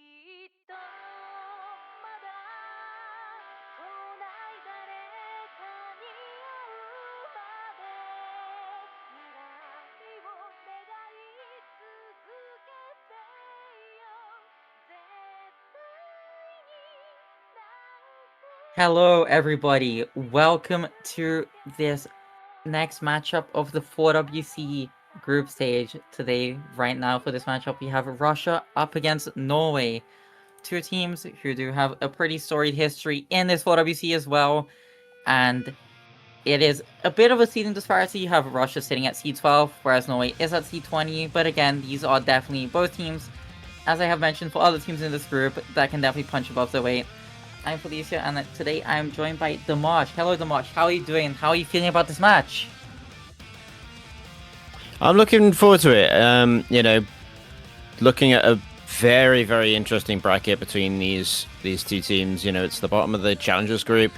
っとまだ来ない誰かに会うまで未来を願い続けてよ絶対になんて Hello, everybody. Welcome to this next matchup of the 4WC group stage. Today, right now, for this matchup, we have Russia up against Norway. Two teams who do have a pretty storied history in this 4WC as well. And it is a bit of a seeding disparity. You have Russia sitting at seed 12, whereas Norway is at seed 20. But again, these are definitely both teams, as I have mentioned for other teams in this group, that can definitely punch above their weight. I'm Felicia, and today I'm joined by Dimash. Hello, Dimash. How are you doing? How are you feeling about this match? I'm looking forward to it. Looking at a very, very interesting bracket between these two teams. It's the bottom of the challengers group.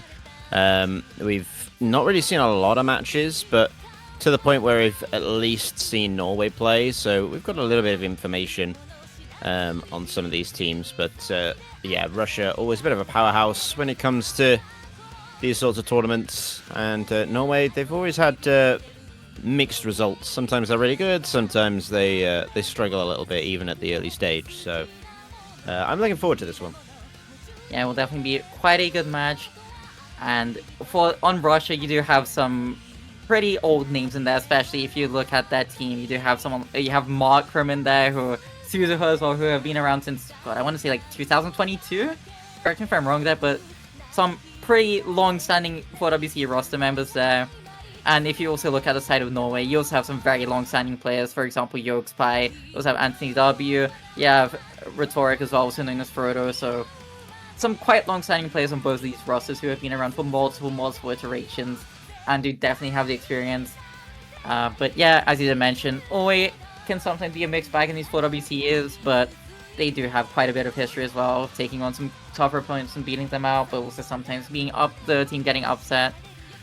We've not really seen a lot of matches, but to the point where we've at least seen Norway play, so we've got a little bit of information on some of these teams. But yeah, Russia always a bit of a powerhouse when it comes to these sorts of tournaments, and Norway, they've always had mixed results. Sometimes they're really good, sometimes they struggle a little bit even at the early stage. So I'm looking forward to this one. Yeah, it will definitely be quite a good match. And on Russia, you do have some pretty old names in there, especially if you look at that team. You do have you have Markram in there, Suzuha as well, who have been around since, God, I want to say like 2022? Correct me if I'm wrong there, but some pretty long-standing 4WC roster members there. And if you also look at the side of Norway, you also have some very long-standing players. For example, Yogspy. You also have Anthony W. You have Rhetoric as well, also known as Frodo. So some quite long-standing players on both of these rosters who have been around for multiple iterations and do definitely have the experience. But yeah, as you did mention, Norway can sometimes be a mixed bag in these 4WCs, but they do have quite a bit of history as well, taking on some tougher opponents and beating them out, but also sometimes being the team getting upset.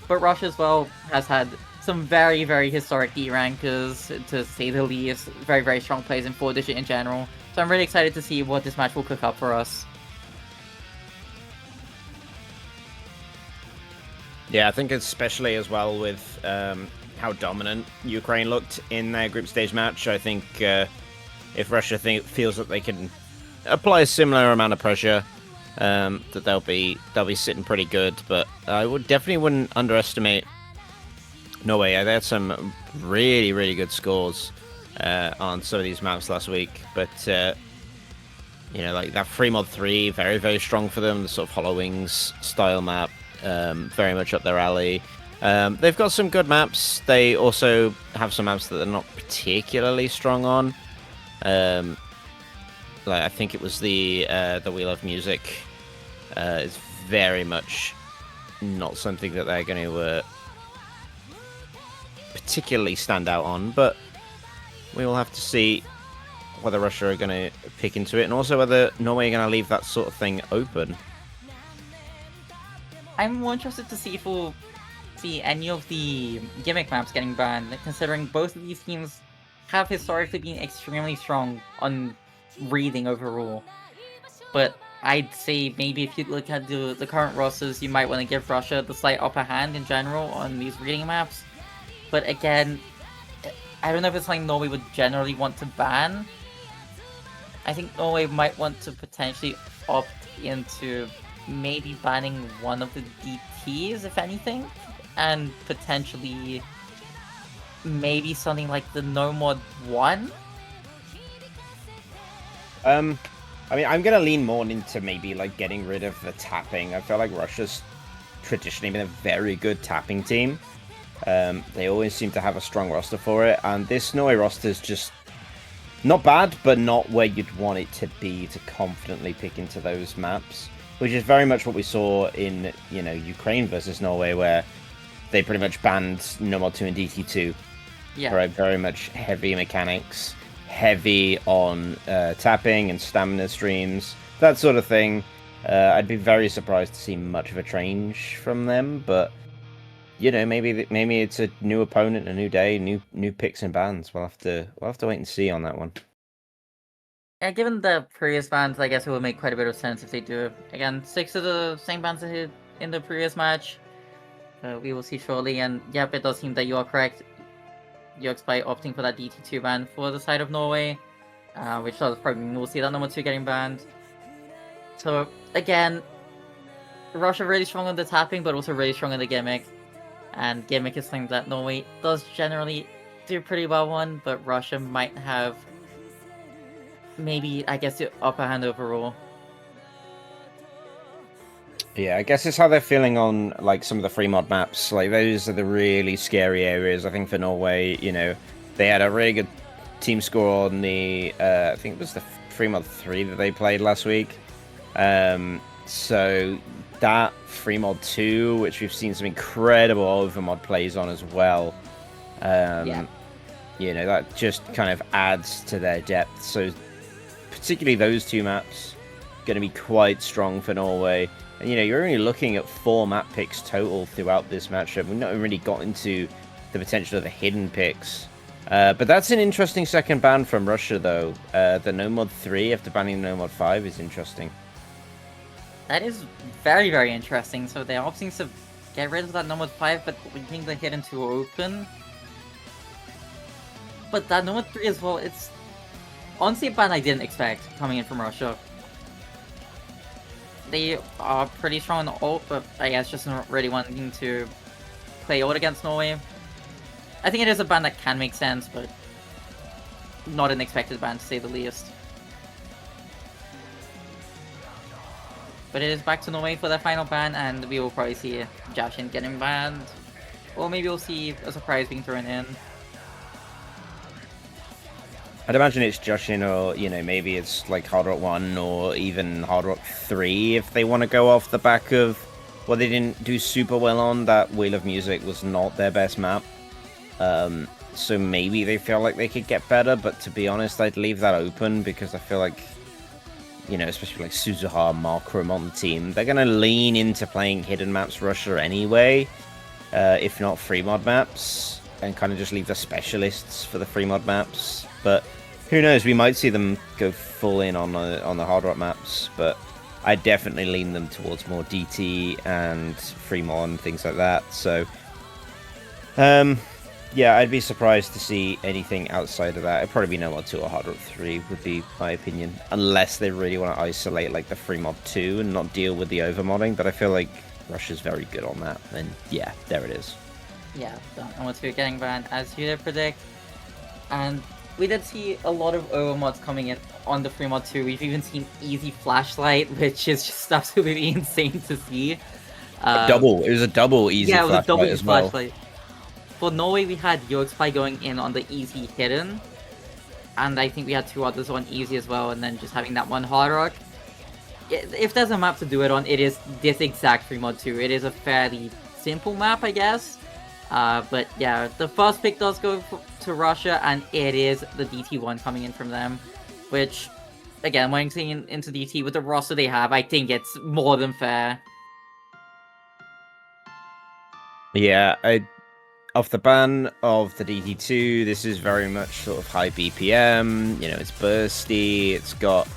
But Russia as well has had some very, very historic D-rankers, to say the least. Very, very strong players in 4-digit in general. So I'm really excited to see what this match will cook up for us. Yeah, I think especially as well with how dominant Ukraine looked in their group stage match. I think if Russia feels that they can apply a similar amount of pressure, that they'll be sitting pretty good. But I definitely wouldn't underestimate Norway. They had some really, really good scores on some of these maps last week. But like that 3-mod-3, very, very strong for them. The sort of Hollow Wings style map, very much up their alley. They've got some good maps. They also have some maps that they're not particularly strong on. Like I think it was the Wheel of Music. Is very much not something that they're going to particularly stand out on, but we will have to see whether Russia are going to pick into it, and also whether Norway are going to leave that sort of thing open. I'm more interested to see if we'll see any of the gimmick maps getting banned, considering both of these teams have historically been extremely strong on reading overall. But I'd say maybe if you look at the current rosters, you might want to give Russia the slight upper hand in general on these reading maps. But again, I don't know if it's something Norway would generally want to ban. I think Norway might want to potentially opt into maybe banning one of the DTs, if anything, and potentially maybe something like the No Mod 1. I mean, I'm gonna lean more into maybe like getting rid of the tapping. I feel like Russia's traditionally been a very good tapping team. They always seem to have a strong roster for it, and this Norway roster is just not bad, but not where you'd want it to be to confidently pick into those maps, which is very much what we saw in Ukraine versus Norway, where they pretty much banned No Mod 2 and DT2. Yeah. Right, very much heavy mechanics, heavy on tapping and stamina streams, that sort of thing. I'd be very surprised to see much of a change from them, but maybe it's a new opponent, a new day, new picks and bans. We'll have to wait and see on that one. Yeah, given the previous bans, I guess it would make quite a bit of sense if they do. Again, 6 of the same bans that hit in the previous match. We will see shortly, and yep, it does seem that you are correct. UXby opting for that DT2 ban for the side of Norway, which does probably mean we'll see that number 2 getting banned. So, again, Russia really strong on the tapping, but also really strong on the gimmick. And gimmick is something that Norway does generally do pretty well on, but Russia might have maybe, I guess, the upper hand overall. Yeah, I guess it's how they're feeling on like some of the free mod maps. Like those are the really scary areas. I think for Norway, you know, they had a really good team score on the I think it was the free mod 3 that they played last week. So that free mod 2, which we've seen some incredible overmod plays on as well. Yeah. You know, that just kind of adds to their depth. So particularly those 2 maps going to be quite strong for Norway. And, you know, you're only looking at 4 map picks total throughout this matchup. We've not really got into the potential of the hidden picks. But that's an interesting second ban from Russia, though. The No Mod 3 after banning No Mod 5 is interesting. That is very, very interesting. So they're opting to get rid of that No Mod 5, but leaving the hidden 2 open. But that No Mod 3 as well, it's honestly a ban I didn't expect coming in from Russia. They are pretty strong on the ult, but I guess just not really wanting to play ult against Norway. I think it is a ban that can make sense, but not an expected ban to say the least. But it is back to Norway for their final ban, and we will probably see Jashin getting banned. Or maybe we'll see a surprise being thrown in. I'd imagine it's Jushin, or, you know, maybe it's like Hard Rock 1 or even Hard Rock 3 if they want to go off the back of what they didn't do super well on. That Wheel of Music was not their best map. So maybe they feel like they could get better, but to be honest, I'd leave that open because I feel like, you know, especially like Suzuha, Markram on the team, they're going to lean into playing hidden maps Russia anyway, if not free mod maps, and kind of just leave the specialists for the free mod maps. But who knows, we might see them go full in on the hard rock maps, but I definitely lean them towards more DT and free mod and things like that. So, yeah, I'd be surprised to see anything outside of that. It'd probably be No Mod 2 or Hard Rock 3 would be my opinion, unless they really want to isolate like the free mod 2 and not deal with the overmodding. But I feel like Russia's very good on that, and yeah, there it is. Yeah, No Mod 2 getting banned as you did predict, and we did see a lot of overmods coming in on the free mod 2. We've even seen Easy Flashlight, which is just absolutely insane to see. It was a double Easy yeah, it was Flashlight a double as well. Flashlight. For Norway, we had Yoxpy going in on the Easy Hidden, and I think we had 2 others on Easy as well, and then just having that one Hard Rock. If there's a map to do it on, it is this exact free mod 2. It is a fairly simple map, I guess. But yeah, the first pick does go to Russia, and it is the DT1 coming in from them, which, again, when seeing into DT with the roster they have, I think it's more than fair. Yeah, off the ban of the DT2, this is very much sort of high BPM, you know, it's bursty, it's got,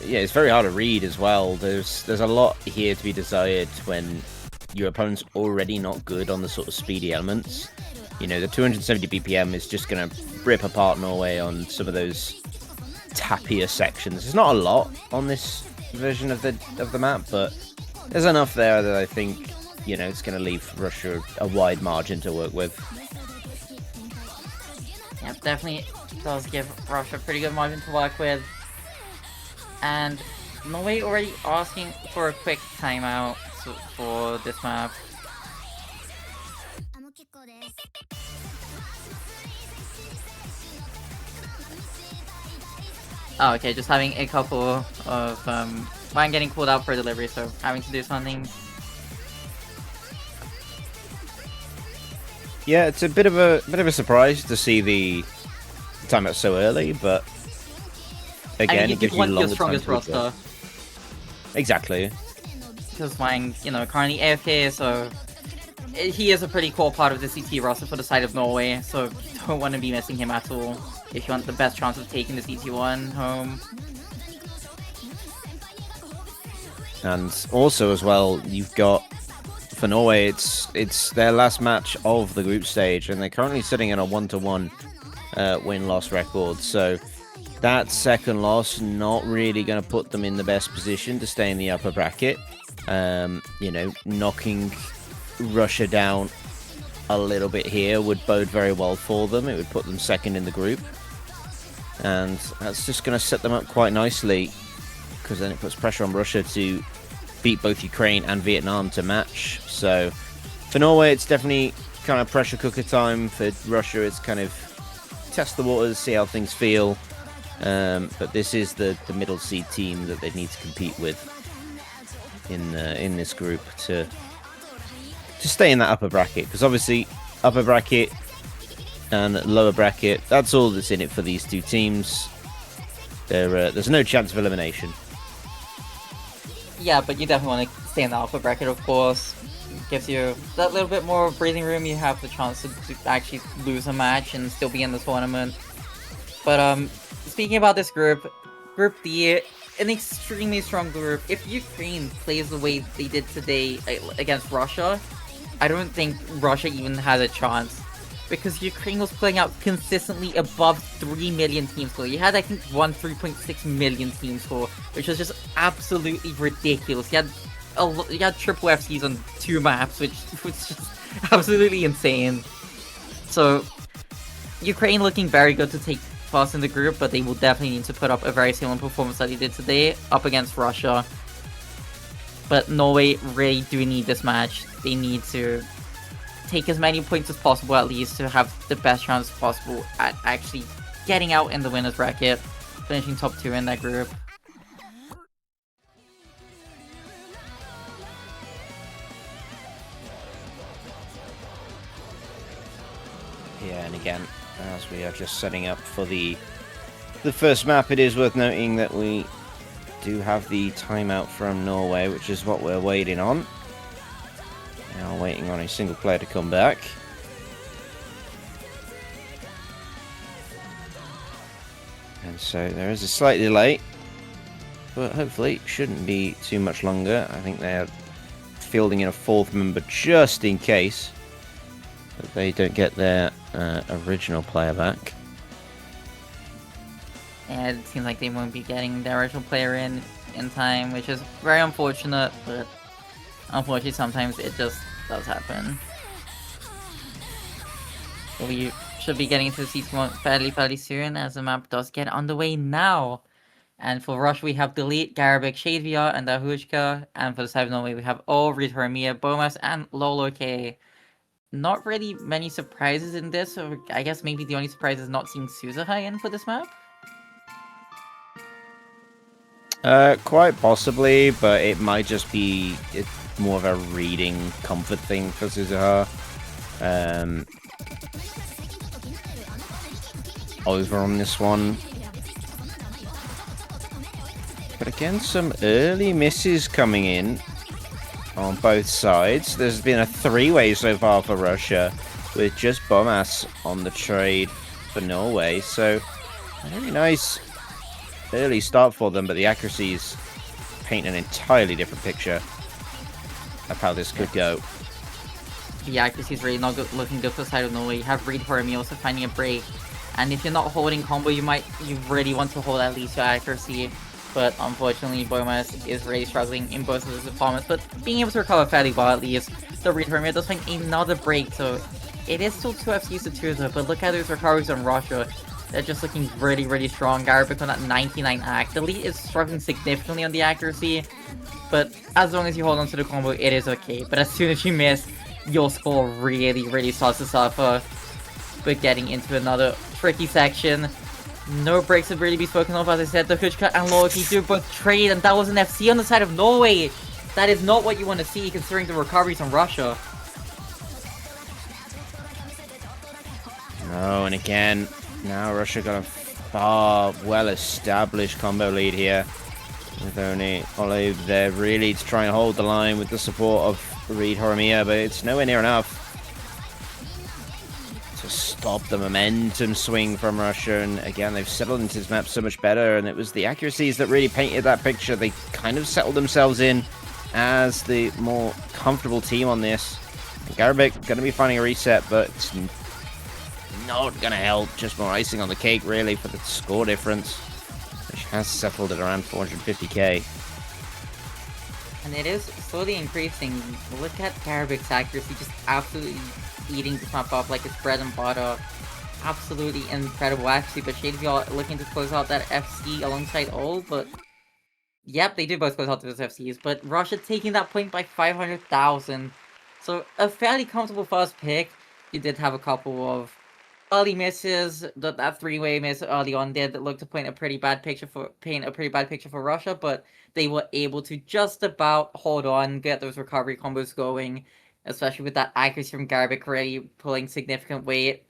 yeah, it's very hard to read as well. There's a lot here to be desired when your opponent's already not good on the sort of speedy elements. You know, the 270 BPM is just going to rip apart Norway on some of those tappier sections. There's not a lot on this version of the map, but there's enough there that I think, you know, it's going to leave Russia a wide margin to work with. Yep, definitely does give Russia a pretty good margin to work with. And Norway already asking for a quick timeout for this map. Oh, okay, just having a couple of mine getting called out for delivery, so having to do something. Yeah, it's a bit of a surprise to see the timeout so early, but again, I mean, it gives you want your longer time strongest to adjust. roster. Exactly. Because Wang, you know, currently AFK, so he is a pretty core part of the CT roster for the side of Norway, so you don't want to be missing him at all. if you want the best chance of taking the CT1 home. And also as well, you've got, for Norway, it's their last match of the group stage, and they're currently sitting in a 1-1 win-loss record. So that second loss not really going to put them in the best position to stay in the upper bracket. You know, knocking Russia down a little bit here would bode very well for them. It would put them second in the group, and that's just going to set them up quite nicely, because then it puts pressure on Russia to beat both Ukraine and Vietnam to match. So for Norway, it's definitely kind of pressure cooker time. For Russia, it's kind of test the waters, see how things feel. But this is the middle seed team that they need to compete with in this group to stay in that upper bracket, because obviously upper bracket and lower bracket, that's all that's in it for these two teams. There's no chance of elimination. Yeah, but you definitely want to stay in the upper bracket, of course. Gives you that little bit more breathing room. You have the chance to actually lose a match and still be in the tournament. But speaking about this group, Group D, an extremely strong group. If Ukraine plays the way they did today against Russia, I don't think Russia even has a chance, because Ukraine was playing out consistently above 3 million team score. You had, I think, 3.6 million team score, which was just absolutely ridiculous. You had triple FCs on 2 maps, which was just absolutely insane. So Ukraine looking very good to take first in the group, but they will definitely need to put up a very similar performance that they did today up against Russia. But Norway really do need this match. They need to take as many points as possible, at least, to have the best chance possible at actually getting out in the winner's bracket, finishing top 2 in that group. Yeah, and again, as we are just setting up for the first map, it is worth noting that we do have the timeout from Norway, which is what we're waiting on. Now waiting on a single player to come back. And so there is a slight delay, but hopefully shouldn't be too much longer. I think they're fielding in a 4th member just in case that they don't get their original player back. And it seems like they won't be getting their original player in time, which is very unfortunate, but unfortunately sometimes it just does happen. We should be getting into the season fairly soon, as the map does get underway now. And for Russia we have Delete, Garabik, Shadevia, and Dahushka, and for the side of Norway we have O, Ritormia, Bomas, and Lolo K. Not really many surprises in this, or I guess maybe the only surprise is not seeing Suzuhai in for this map? Quite possibly, but it might just be more of a reading comfort thing for Suzuha. Over on this one. But again, some early misses coming in on both sides. There's been a 3-way so far for Russia, with just Bomas on the trade for Norway. So, a very nice early start for them, but the accuracies paint an entirely different picture of how this could go. The accuracy is really not looking good for the side of Norway. You have Reed Horimi also finding a break, and if you're not holding combo, you really want to hold at least your accuracy. But unfortunately, Bomas is really struggling in both of his departments, but being able to recover fairly well at least. The Reed Horimi does find another break, so it is still 2 FCs to 2 though, but look at those recoveries on Russia. They're just looking really strong. Garabik on that 99 act. The lead is struggling significantly on the accuracy, but as long as you hold on to the combo, it is okay. But as soon as you miss, your score really starts to suffer. But getting into another tricky section. No breaks to really be spoken of, as I said. The Huchka and Loki do both trade, and that was an FC on the side of Norway. That is not what you want to see, considering the recoveries on Russia. No, and again, now Russia got a far well-established combo lead here, with only Olive there really to try and hold the line with the support of Reed Horimiya, but it's nowhere near enough to stop the momentum swing from Russia, and again, they've settled into this map so much better, and it was the accuracies that really painted that picture. They kind of settled themselves in as the more comfortable team on this. And Garabik going to be finding a reset, but it's not going to help. Just more icing on the cake, really, for the score difference, which has settled at around 450k. And it is slowly increasing. Look at Garabik's accuracy, just absolutely eating this map up like it's bread and butter. Absolutely incredible, actually. But Shade of y'all looking to close out that FC alongside Ol, but yep, they do both close out those FCs. But Russia taking that point by 500,000. So a fairly comfortable first pick. You did have a couple of early misses. That three-way miss early on did look to paint a pretty bad picture for Russia, but they were able to just about hold on, get those recovery combos going, especially with that accuracy from Garabik really pulling significant weight.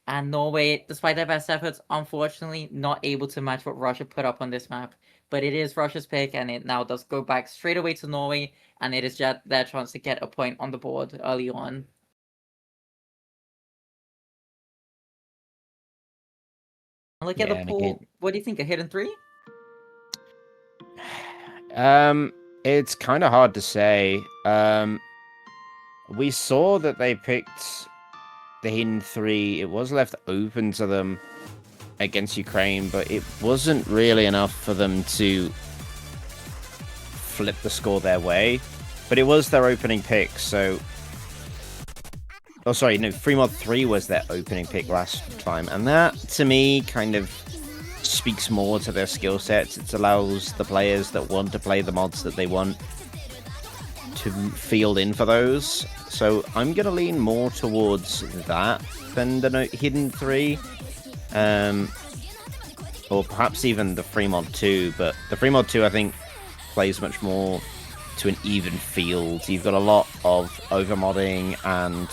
And Norway, despite their best efforts, unfortunately not able to match what Russia put up on this map. But it is Russia's pick, and it now does go back straight away to Norway, and it is just their chance to get a point on the board early on. Look at the pool. What do you think? A hidden 3? It's kind of hard to say. We saw that they picked the hidden 3. It was left open to them against Ukraine, but it wasn't really enough for them to flip the score their way. But it was their opening pick, so... Oh, sorry, no, Fremod 3 was their opening pick last time, and that, to me, kind of speaks more to their skill sets. It allows the players that want to play the mods that they want to field in for those. So I'm going to lean more towards that than the hidden 3. Or perhaps even the Fremod 2, but the Fremod 2, I think, plays much more to an even field. You've got a lot of overmodding, and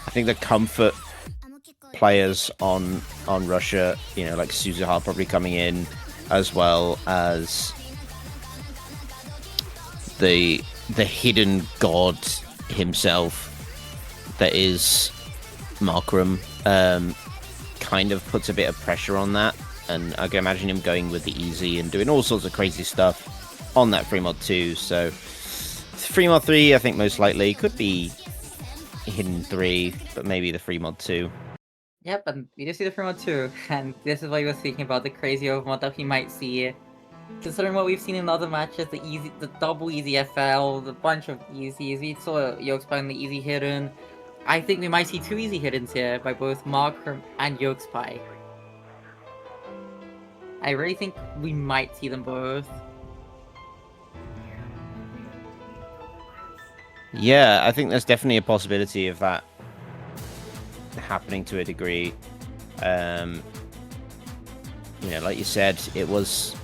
I think the comfort players on Russia, you know, like Suzuha probably coming in, as well as the hidden god himself that is Markram, kind of puts a bit of pressure on that, and I can imagine him going with the easy and doing all sorts of crazy stuff on that Fremod 2. So Fremod 3, I think most likely could be hidden 3, but maybe the Fremod 2. Yep, and we do see the Fremod 2, and this is what we were speaking about, the crazy overmod that we might see. Considering what we've seen in other matches, the double easy FL, the bunch of easies, we saw Yokespy in the easy hidden. I think we might see 2 easy hiddens here by both Markram and Yokespy. I really think we might see them both. Yeah, I think there's definitely a possibility of that happening to a degree. You know, like you said, it was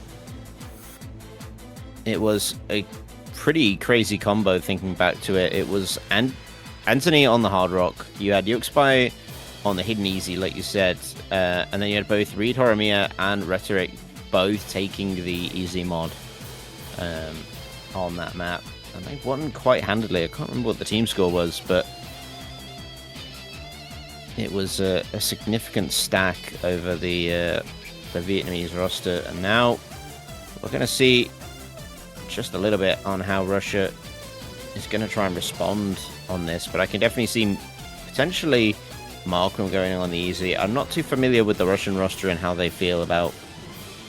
a pretty crazy combo thinking back to it. It was Anthony on the hard rock, you had Yokespy on the hidden easy, like you said, and then you had both Reed Horimiya and Rhetoric both taking the easy mod on that map, and they won quite handily. I can't remember what the team score was, but it was a significant stack over the Vietnamese roster. And now we're going to see just a little bit on how Russia is going to try and respond on this, but I can definitely see potentially Markram going on the easy. I'm not too familiar with the Russian roster and how they feel about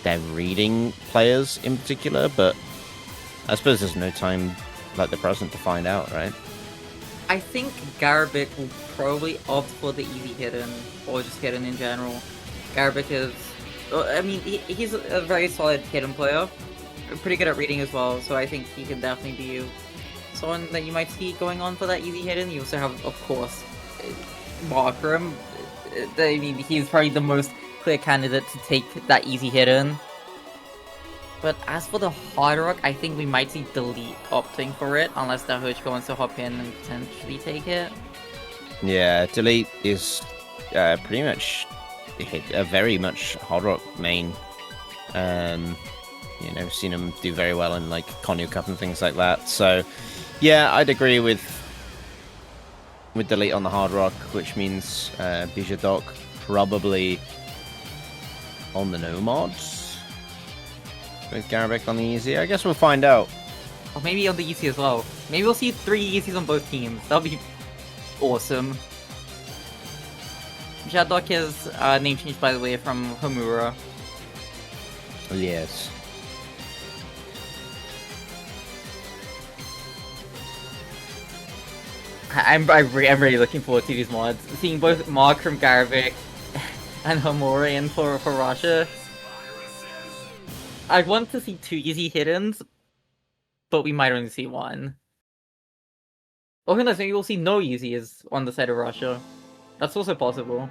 their reading players in particular, but I suppose there's no time like the present to find out, right? I think Garabik will probably opt for the easy hidden, or just hidden in general. Garabik is... I mean, he's a very solid hidden player. Pretty good at reading as well, so I think he can definitely be someone that you might see going on for that easy hidden. You also have, of course, Markram. I mean, he's probably the most clear candidate to take that easy hidden. But as for the hard rock, I think we might see Delete opting for it, unless Dahuchka wants to hop in and potentially take it. Yeah, Delete is pretty much a very much hard rock main. You know, seen him do very well in like Konyo Cup and things like that. So, yeah, I'd agree with with delete on the hard rock, which means Bijadok probably on the nomads with Garabek on the easy. I guess we'll find out. Or maybe on the easy as well. Maybe we'll see 3 easies on both teams. That'll be awesome. Bijadok is name changed, by the way, from Homura. Yes. I'm really looking forward to these mods. Seeing both Mark from Garabek and Homura in for Russia. I'd want to see 2 easy hiddens, but we might only see 1. Or who knows, maybe we'll see no easies on the side of Russia. That's also possible.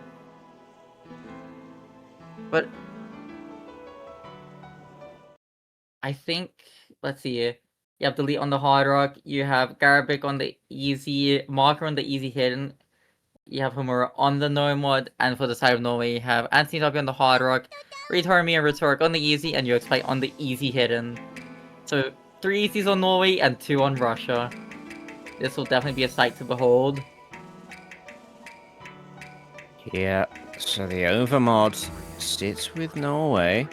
But I think, let's see, you have delete on the hard rock, you have Garabek on the easy, Marker on the easy hidden, you have Homura on the no mod, and for the side of Norway you have Anthony W on the hard rock, Retarmi and Rhetoric on the easy, and Yoxpai on the easy hidden. So 3 easies on Norway and 2 on Russia. This will definitely be a sight to behold. Yeah, so the overmod sits with Norway.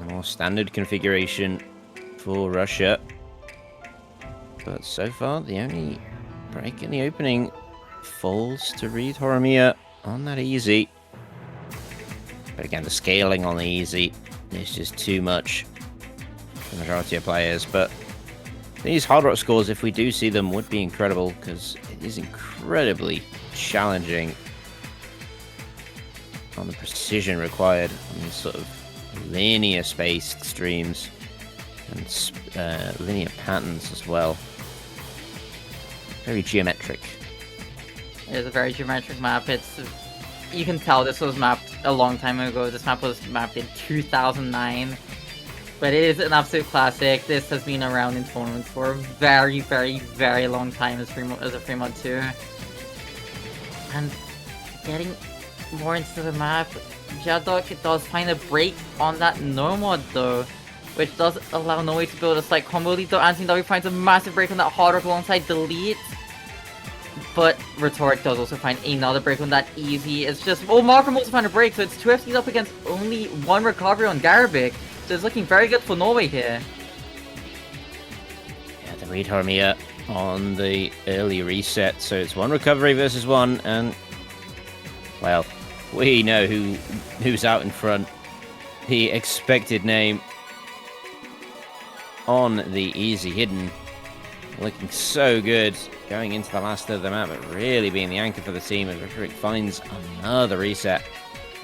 The more standard configuration for Russia. But so far, the only break in the opening falls to Reed Horimiya on that easy. But again, the scaling on the easy is just too much for the majority of players. But these hard rock scores, if we do see them, would be incredible because it is incredibly challenging on the precision required on these sort of linear spaced streams and linear patterns as well. Very geometric. It is a very geometric map. You can tell this was mapped a long time ago. This map was mapped in 2009. But it is an absolute classic. This has been around in tournaments for a very, very, very long time as a free mod too. And getting more into the map, Bijadok does find a break on that no mod though, which does allow Norway to build a slight combo lead though. Anthony W finds a massive break on that hard rock alongside delete. But Rhetoric does also find another break on that easy. It's just, oh, Markham also found a break, so it's 2 FCs up against only 1 recovery on Garabek. So it's looking very good for Norway here. Yeah, the Reed Horimiya on the early reset, so it's 1 recovery versus 1, and well, we know who's out in front. The expected name on the easy hidden, looking so good going into the last of the map, but really being the anchor for the team as Rhetoric finds another reset.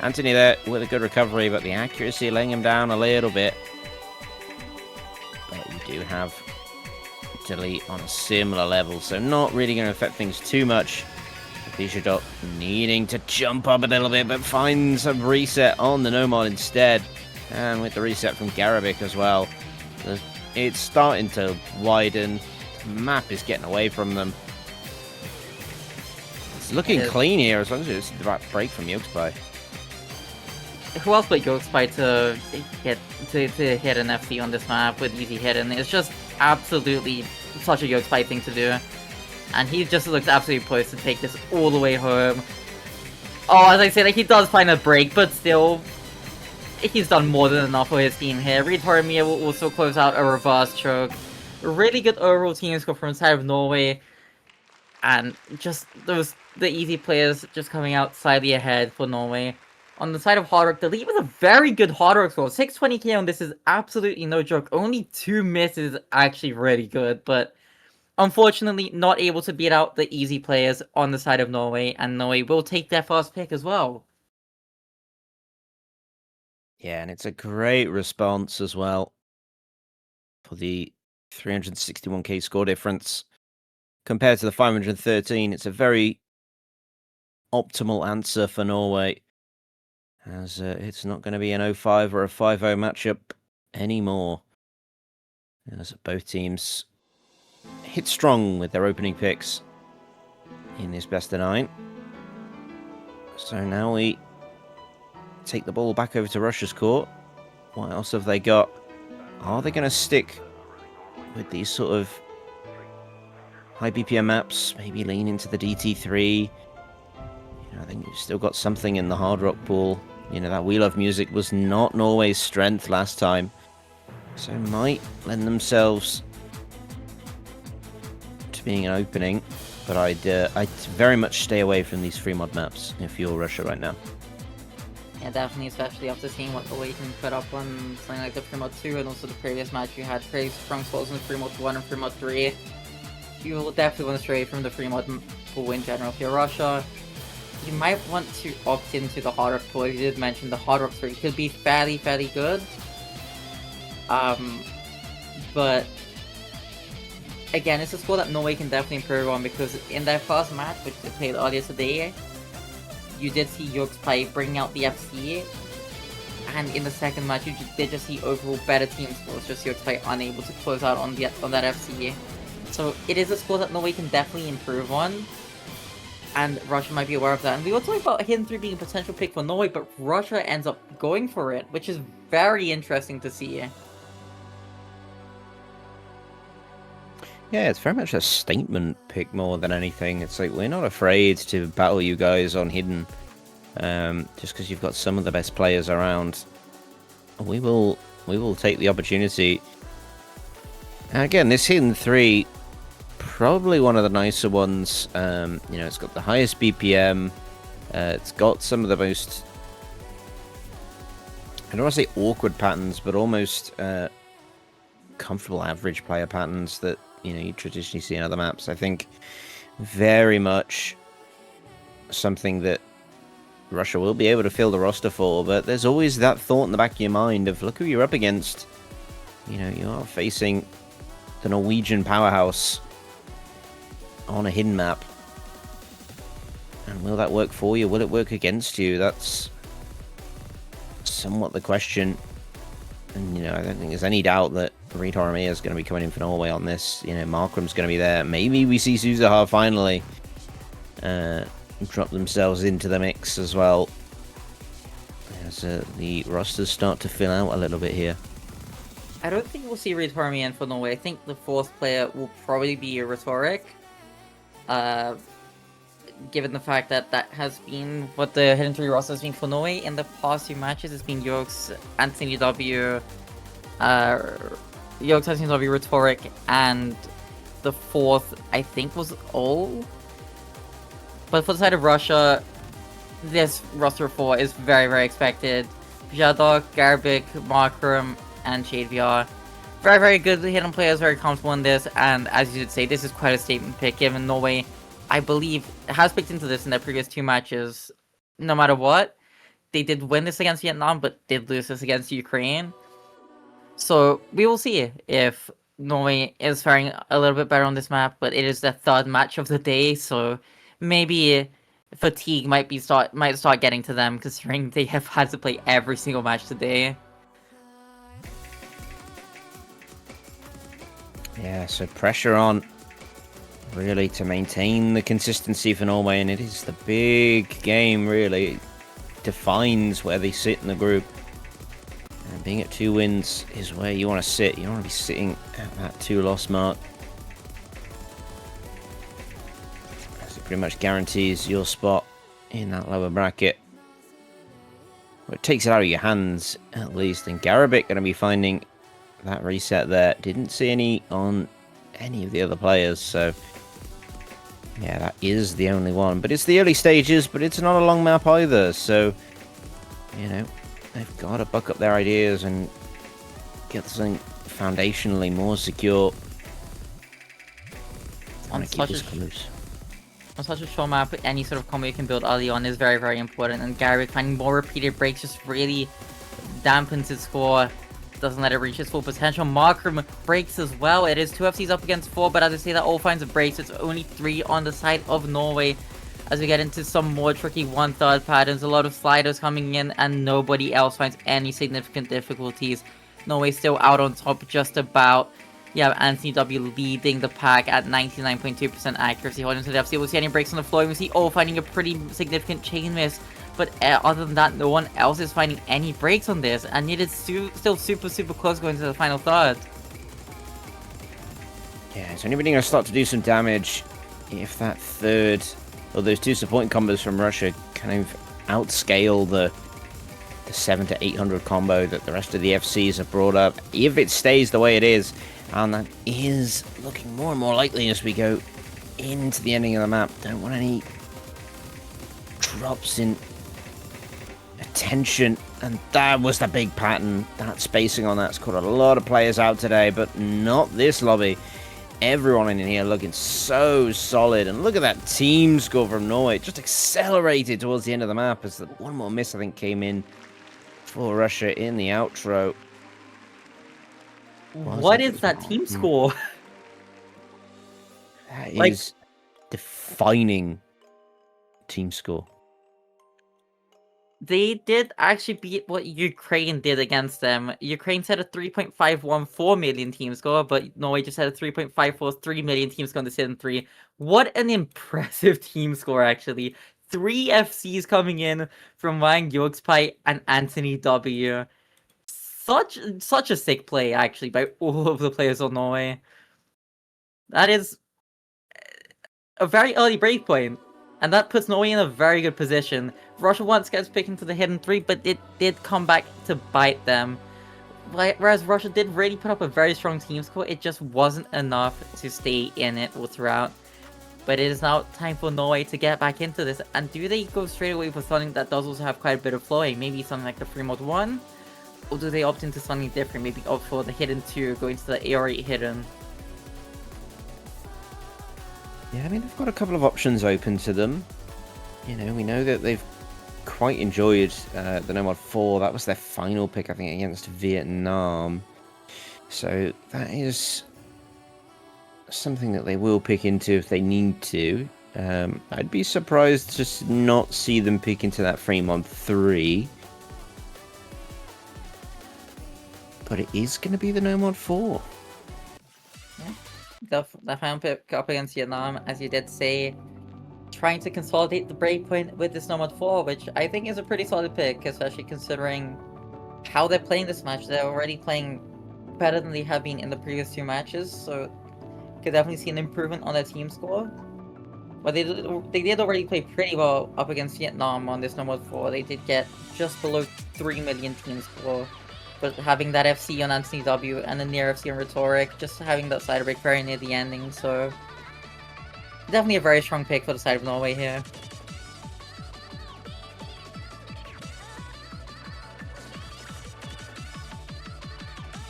Anthony there with a good recovery, but the accuracy laying him down a little bit. But we do have delete on a similar level, so not really going to affect things too much. Bijadok needing to jump up a little bit, but finds a reset on the Nomad instead. And with the reset from Garabek as well, it's starting to widen. The map is getting away from them. It's looking clean here, as long as it's the right break from Yoxpai. Who else but Yoxpai to hit an FC on this map with easy hidden? It's just absolutely such a Yoxpai thing to do. And he just looks absolutely poised to take this all the way home. Oh, as I said, like, he does find a break, but still, he's done more than enough for his team here. Reed Horimiya will also close out a reverse choke. Really good overall team score from the side of Norway. And just the easy players just coming out slightly ahead for Norway. On the side of Hard Rock, the lead was a very good Hard Rock score. 620k on this is absolutely no joke. Only 2 misses actually really good, but unfortunately not able to beat out the easy players on the side of Norway, and Norway will take their first pick as well. Yeah, and it's a great response as well for the 361k score difference compared to the 513. It's a very optimal answer for Norway, as it's not going to be an 0-5 or a 5-0 matchup anymore, as both teams hit strong with their opening picks in this best of 9. So now we take the ball back over to Russia's court. What else have they got? Are they going to stick with these sort of high BPM maps, maybe lean into the DT3. I think you've still got something in the hard rock pool. That We Love Music was not Norway's strength last time, so might lend themselves to being an opening. But I'd very much stay away from these free mod maps if you're Russia right now. Yeah, definitely, especially after seeing what Norway can put up on something like the free mod 2 and also the previous match you had pretty strong scores in the free mod 1 and free mod 3. You will definitely want to stray from the free mod pool in general if you're Russia. You might want to opt into the hard rock pool. You did mention the hard rock 3 could be fairly good. But again, it's a score that Norway can definitely improve on, because in their first match, which they played earlier today, you did see York's play bringing out the FC, and in the second match you did just see overall better team scores, just York's play unable to close out on that FC. So it is a score that Norway can definitely improve on, and Russia might be aware of that. And we were talking about Hidden 3 being a potential pick for Norway, but Russia ends up going for it, which is very interesting to see. Yeah, it's very much a statement pick more than anything. It's like, we're not afraid to battle you guys on Hidden, just because you've got some of the best players around. We will take the opportunity. And again, this Hidden 3, probably one of the nicer ones. It's got the highest BPM. It's got some of the most, I don't want to say awkward patterns, but almost comfortable average player patterns that you traditionally see in other maps. I think very much something that Russia will be able to fill the roster for, but there's always that thought in the back of your mind of, look who you're up against. You are facing the Norwegian powerhouse on a hidden map, and will that work for you? Will it work against you? That's somewhat the question. And I don't think there's any doubt that Reed Horamiya is going to be coming in for Norway on this. Markram's going to be there. Maybe we see Suzaha finally drop themselves into the mix as well, as the rosters start to fill out a little bit here. I don't think we'll see Reed Horamiya in for Norway. I think the fourth player will probably be Rhetoric. Given the fact that that has been what the Hidden 3 roster has been for Norway in the past few matches. It's been Yorks, Anthony W, Yorks, Anthony W, Rhetoric, and the fourth, I think, was Ol. But for the side of Russia, this roster of 4 is very expected. Jadok, Garbik, Markram, and Shadevr. Very good hidden players, very comfortable in this, and as you did say, this is quite a statement pick, given Norway, I believe, has picked into this in their previous 2 matches. No matter what, they did win this against Vietnam, but did lose this against Ukraine. So we will see if Norway is faring a little bit better on this map, but it is the 3rd match of the day, so maybe fatigue might start getting to them, considering they have had to play every single match today. Yeah, so pressure on, really, to maintain the consistency for Norway, and it is the big game, really. It defines where they sit in the group. And being at 2 wins is where you want to sit. You don't want to be sitting at that 2-loss mark, as it pretty much guarantees your spot in that lower bracket. Well, it takes it out of your hands, at least. And Garabik going to be finding that reset there. Didn't see any on any of the other players, so yeah, that is the only one. But it's the early stages, but it's not a long map either, so they've got to buck up their ideas and get something foundationally more secure. On such a short map, any sort of combo you can build early on is very important, and Garrick finding more repeated breaks just really dampens his score, doesn't let it reach its full potential. Markram breaks as well. It is 2 FCs up against 4, but as I say, that all finds a breaks. It's only 3 on the side of Norway as we get into some more tricky 1/3 patterns. A lot of sliders coming in, and nobody else finds any significant difficulties. Norway still out on top just about. Yeah, Anthony W leading the pack at 99.2% accuracy. Holding to the FC. We'll see any breaks on the floor. We see O finding a pretty significant chain miss. But other than that, no one else is finding any breaks on this. And it is still super close going to the final third. Yeah, it's only really going to start to do some damage if that third, or those two supporting combos from Russia kind of outscale the 7 to 800 combo that the rest of the FCs have brought up. If it stays the way it is, and that is looking more and more likely as we go into the ending of the map. Don't want any drops in attention, and that was the big pattern. That spacing on that's caught a lot of players out today, but not this lobby. Everyone in here looking so solid, and look at that team score from Norway. It just accelerated towards the end of the map as the one more miss I think came in for Russia in the outro. What is that team score? That Like- is defining team score. They did actually beat what Ukraine did against them. Ukraine set a 3.514 million team score, but Norway just had a 3.543 million team score in the season 3. What an impressive team score, actually. 3 FCs coming in from Wang Yogspai and Anthony W. Such a sick play, actually, by all of the players on Norway. That is a very early breakpoint, and that puts Norway in a very good position. Russia once gets picked into the hidden 3, but it did come back to bite them. Whereas Russia did really put up a very strong team score, it just wasn't enough to stay in it all throughout. But it is now time for Norway to get back into this, and do they go straight away for something that does also have quite a bit of flowing? Maybe something like the free mode 1? Or do they opt into something different? Maybe opt for the hidden 2, go into the AR8 hidden? Yeah, I mean, they've got a couple of options open to them. You know, we know that they've quite enjoyed the Nomad 4. That was their final pick, I think, against Vietnam. So that is something that they will pick into if they need to. I'd be surprised to not see them pick into that Fremont 3. But it is going to be the Nomad 4. The final pick up against Vietnam, as you did say, trying to consolidate the breakpoint with this Nomad 4, which I think is a pretty solid pick, especially considering how they're playing this match. They're already playing better than they have been in the previous 2 matches, so you could definitely see an improvement on their team score. But they did already play pretty well up against Vietnam on this Nomad 4. They did get just below 3 million team score. But having that FC on Anthony W and a near FC on Rhetoric, just having that side break very near the ending, so definitely a very strong pick for the side of Norway here.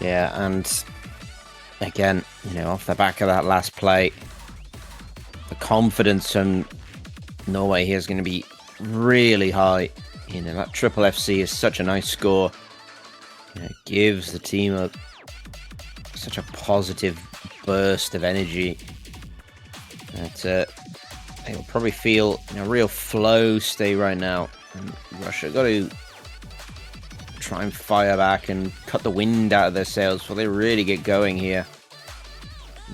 Yeah, and again, you know, off the back of that last play, the confidence from Norway here is going to be really high. You know, that triple FC is such a nice score. You know, it gives the team such a positive burst of energy that they will probably feel in a real flow state right now. And Russia got to try and fire back and cut the wind out of their sails before they really get going here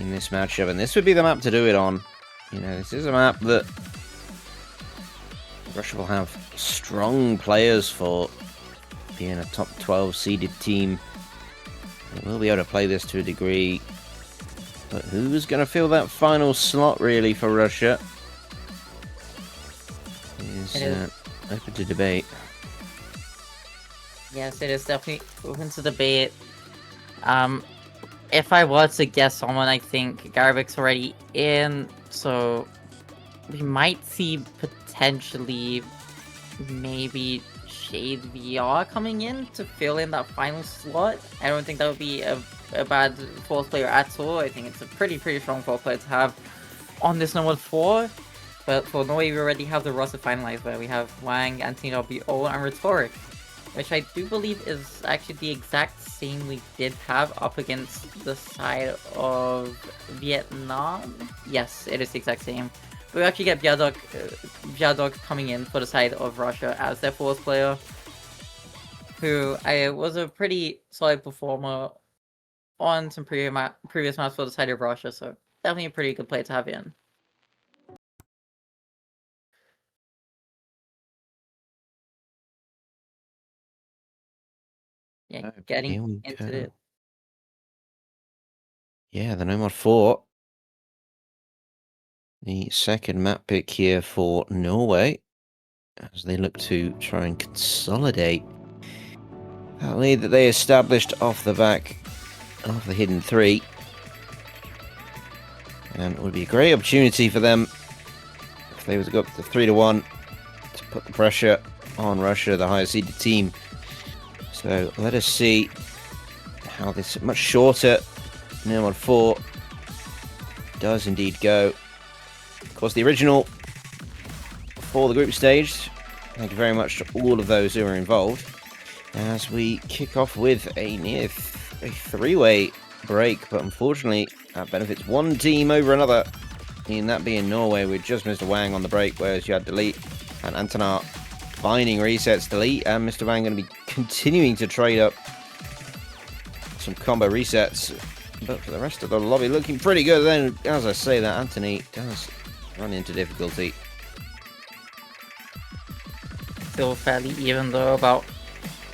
in this matchup. And this would be the map to do it on. You know, this is a map that Russia will have strong players for, being a top 12 seeded team. They will be able to play this to a degree. But who's going to fill that final slot, really, for Russia? Is open to debate. Yes, it is definitely open to debate. If I was to guess someone, I think Garvik's already in, so we might see potentially maybe Shade VR coming in to fill in that final slot. I don't think that would be a bad 4th player at all. I think it's a pretty strong 4th player to have on this Nomad 4. But for Norway, we already have the roster finalized, where we have Wang, Anthony W, and Rhetoric, which I do believe is actually the exact same we did have up against the side of Vietnam. Yes, it is the exact same. But we actually get Viadok coming in for the side of Russia as their 4th player, who was a pretty solid performer on some previous maps for the side of Russia, so definitely a pretty good player to have in. Yeah, getting into it. Yeah, the Nomad 4 the second map pick here for Norway, as they look to try and consolidate that lead that they established off the back of the Hidden 3. And it would be a great opportunity for them if they were to go up to 3-1 to put the pressure on Russia, the higher seeded team. So let us see how this much shorter Nomad 4 does indeed go. Of course, the original for the group stage. Thank you very much to all of those who are involved. As we kick off with a three-way break, but unfortunately that benefits one team over another, and that being Norway with just Mr. Wang on the break, whereas you had Delete and Antonar finding resets. Delete and Mr. Wang going to be continuing to trade up some combo resets, but for the rest of the lobby looking pretty good. Then, as I say, that Anthony does run into difficulty. Still fairly even though, about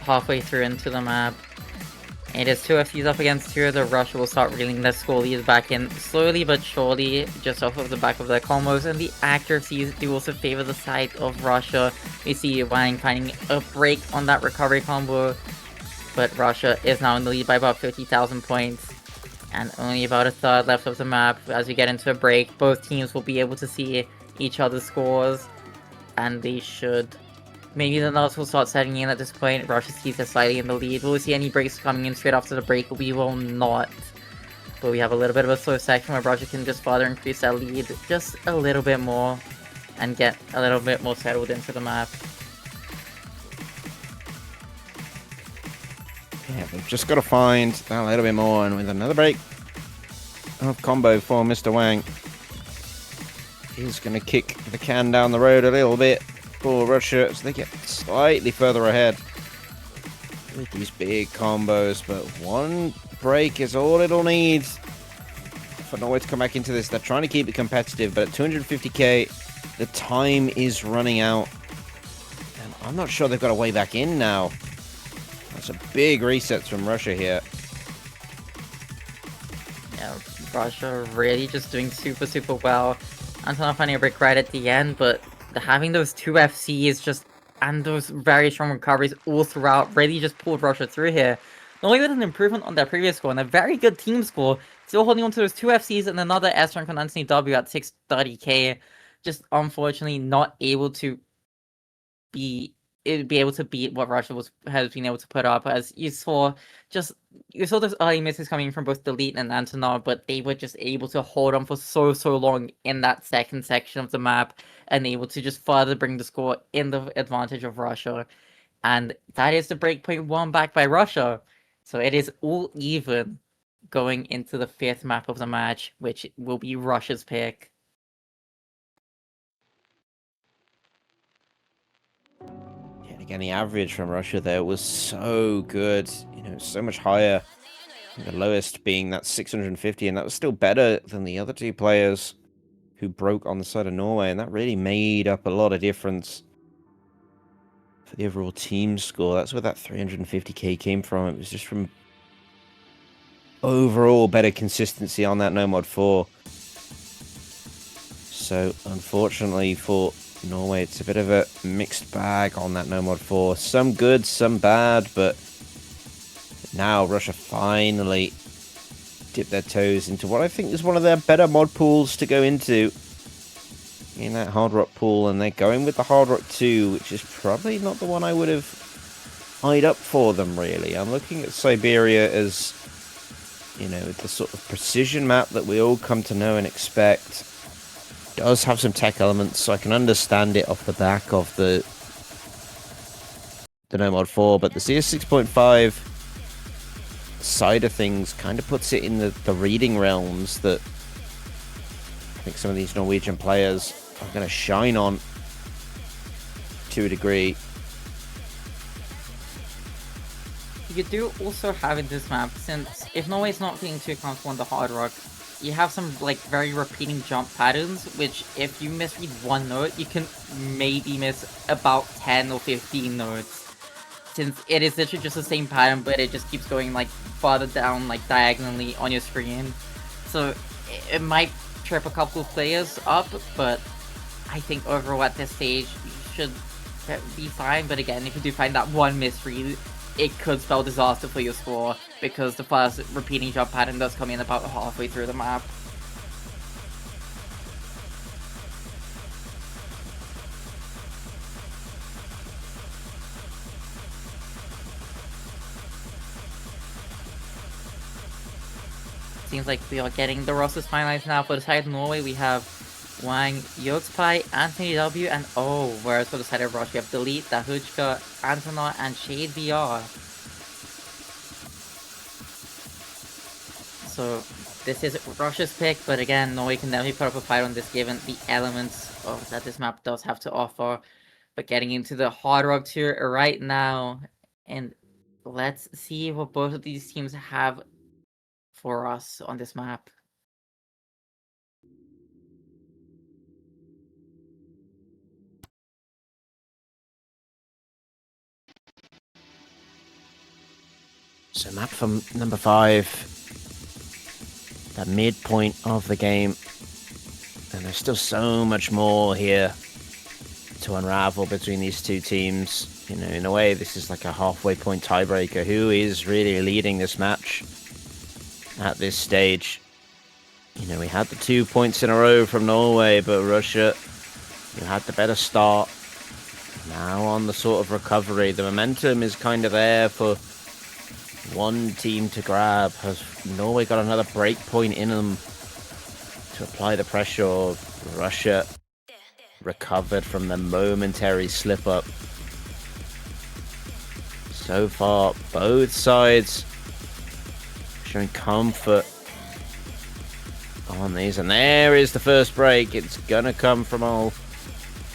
halfway through into the map. It is 2 FCs up against 2. The Russia will start reeling their score leads back in slowly but surely, just off of the back of their combos, and the accuracies do also favor the side of Russia. We see Wang finding a break on that recovery combo, but Russia is now in the lead by about 50,000 points, and only about a third left of the map. As we get into a break, both teams will be able to see each other's scores, and they should... Maybe the nuts will start setting in at this point. Russia's teams are slightly in the lead. Will we see any breaks coming in straight after the break? We will not. But we have a little bit of a slow section where Russia can just further increase that lead just a little bit more and get a little bit more settled into the map. Yeah, they've just got to find that little bit more, and with another break of combo for Mr. Wang, he's going to kick the can down the road a little bit for Russia, so they get slightly further ahead with these big combos, but one break is all it'll need for Norway to come back into this. They're trying to keep it competitive, but at 250k, the time is running out, and I'm not sure they've got a way back in now. That's a big reset from Russia here. Yeah, Russia really just doing super well. Antonov finding a break right at the end, but having those 2 FCs just and those very strong recoveries all throughout really just pulled Russia through here. Not only with an improvement on their previous score and a very good team score, still holding on to those 2 FCs and another S rank on Anthony W at 630k. Just unfortunately not able to be able to beat what Russia has been able to put up. As you saw those early misses coming from both Delete and Antonov, but they were just able to hold on for so long in that second section of the map and able to just further bring the score in the advantage of Russia. And that is the breakpoint won back by Russia. So it is all even going into the 5th map of the match, which will be Russia's pick. Yeah, again, the average from Russia there was so good, so much higher. The lowest being that 650, and that was still better than the other 2 players who broke on the side of Norway, and that really made up a lot of difference for the overall team score. That's where that 350k came from. It was just from overall better consistency on that Nomad 4. So unfortunately for Norway, it's a bit of a mixed bag on that Nomad 4. Some good, some bad, but now Russia finally dip their toes into what I think is one of their better mod pools to go into in that Hard Rock pool, and they're going with the Hard Rock 2, which is probably not the one I would have eyed up for them, really. I'm looking at Siberia as, the sort of precision map that we all come to know and expect. It does have some tech elements, so I can understand it off the back of the Nomad 4, but the CS 6.5 side of things kind of puts it in the reading realms that I think some of these Norwegian players are going to shine on to a degree. You do also have in this map, since if Norway's not feeling too comfortable on the Hard Rock, you have some very repeating jump patterns, which if you misread one note, you can maybe miss about 10 or 15 notes. Since it is literally just the same pattern, but it just keeps going farther down diagonally on your screen. So it might trip a couple of players up, but I think overall at this stage you should be fine. But again, if you do find that one misread, it could spell disaster for your score, because the first repeating jump pattern does come in about halfway through the map. Seems like we are getting the rosters finalized now. For the side of Norway, we have Wang, Yogspy, Anthony W, and whereas for the side of Russia, we have Delete, Dahuchka, Antonov, and Shade VR. So this is Russia's pick, but again, Norway can definitely put up a fight on this given the elements that this map does have to offer. But getting into the hard rock tier right now, and let's see what both of these teams have for us on this map. So map from number 5, that midpoint of the game, and there's still so much more here to unravel between these two teams. You know, in a way, this is like a halfway point tiebreaker. Who is really leading this match at this stage? You know, we had the 2 points in a row from Norway, but Russia, you had the better start. Now on the sort of recovery, the momentum is kind of there for one team to grab. Has Norway got another break point in them to apply the pressure? Of Russia recovered from the momentary slip up. So far, both sides showing comfort on these, and there is the first break. It's gonna come from all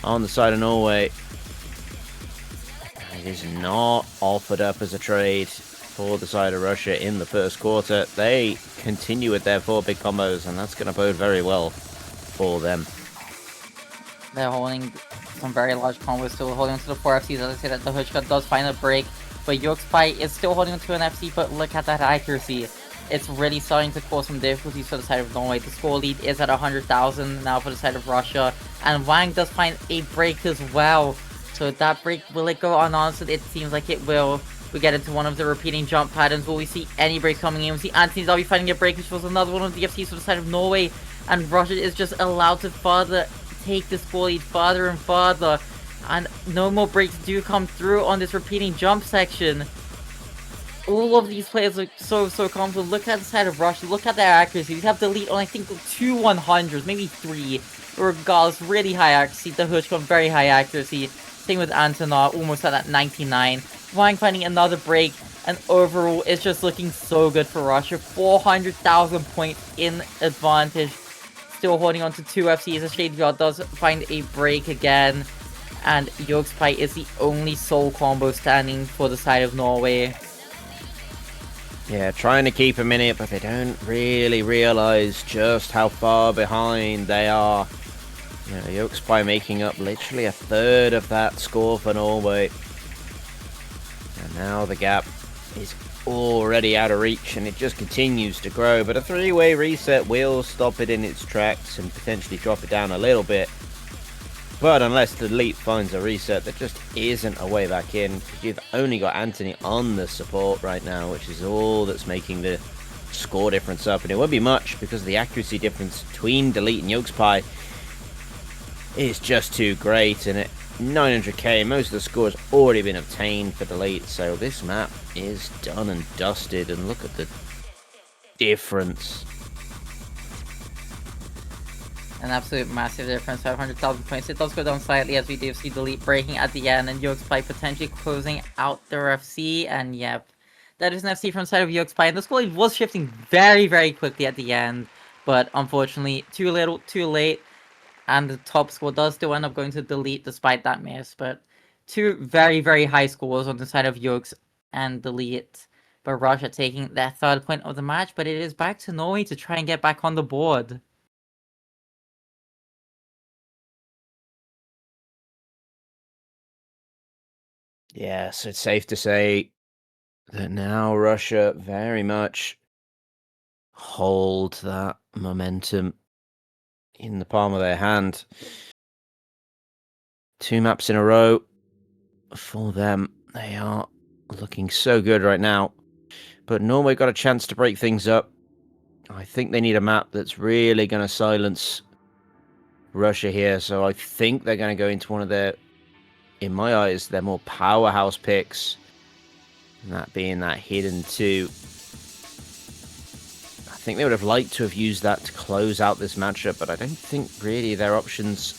on the side of Norway. It is not offered up as a trade for the side of Russia in the first quarter. They continue with their 4 big combos, and that's going to bode very well for them. They're holding some very large combos, still holding onto the 4 FCs. As I say, that the Hushka does find a break, but Yogspy is still holding onto an FC, but look at that accuracy. It's really starting to cause some difficulties for the side of Norway. The score lead is at 100,000 now for the side of Russia, and Wang does find a break as well. So that break, will it go unanswered? It seems like it will. We get into one of the repeating jump patterns. Will we see any breaks coming in? We see Anthony W finding a break, which was another one of the FCs for the side of Norway, and Russia is just allowed to further take the score lead farther and farther, and no more breaks do come through on this repeating jump section. All of these players look so confident. Look at the side of Russia. Look at their accuracy. We have the lead on, I think, 2 100s, maybe 3. Regardless, really high accuracy. The Hushka, very high accuracy. Same with Antonov, almost at that 99. Wang finding another break, and overall, it's just looking so good for Russia. 400,000 points in advantage. Still holding on to 2 FCs. As Shadevr does find a break again, and Yogspy is the only sole combo standing for the side of Norway. Yeah, trying to keep them in it, but they don't really realize just how far behind they are. You know, Yogspy making up literally a third of that score for Norway. And now the gap is already out of reach, and it just continues to grow. But a 3-way reset will stop it in its tracks and potentially drop it down a little bit. But unless the Elite finds a reset, there just isn't a way back in. You've only got Anthony on the support right now, which is all that's making the score difference up. And it won't be much, because the accuracy difference between Delete and Yogspy is just too great. And at 900k, most of the score has already been obtained for Delete. So this map is done and dusted. And look at the difference. An absolute massive difference, 500,000 points. It does go down slightly as we do see Delete breaking at the end, and Yogspy potentially closing out their FC. And yep, that is an FC from the side of Yogspy. And the score was shifting very quickly at the end, but unfortunately, too little, too late. And the top score does still end up going to Delete despite that miss. But 2 very high scores on the side of Yogs and Delete. But Russia taking that 3rd point of the match, but it is back to Norway to try and get back on the board. Yeah, so it's safe to say that now Russia very much hold that momentum in the palm of their hand. 2 maps in a row for them. They are looking so good right now. But Norway got a chance to break things up. I think they need a map that's really going to silence Russia here. So I think they're going to go into one of their, in my eyes, their more powerhouse picks. And that being that Hidden 2. I think they would have liked to have used that to close out this matchup, but I don't think really their options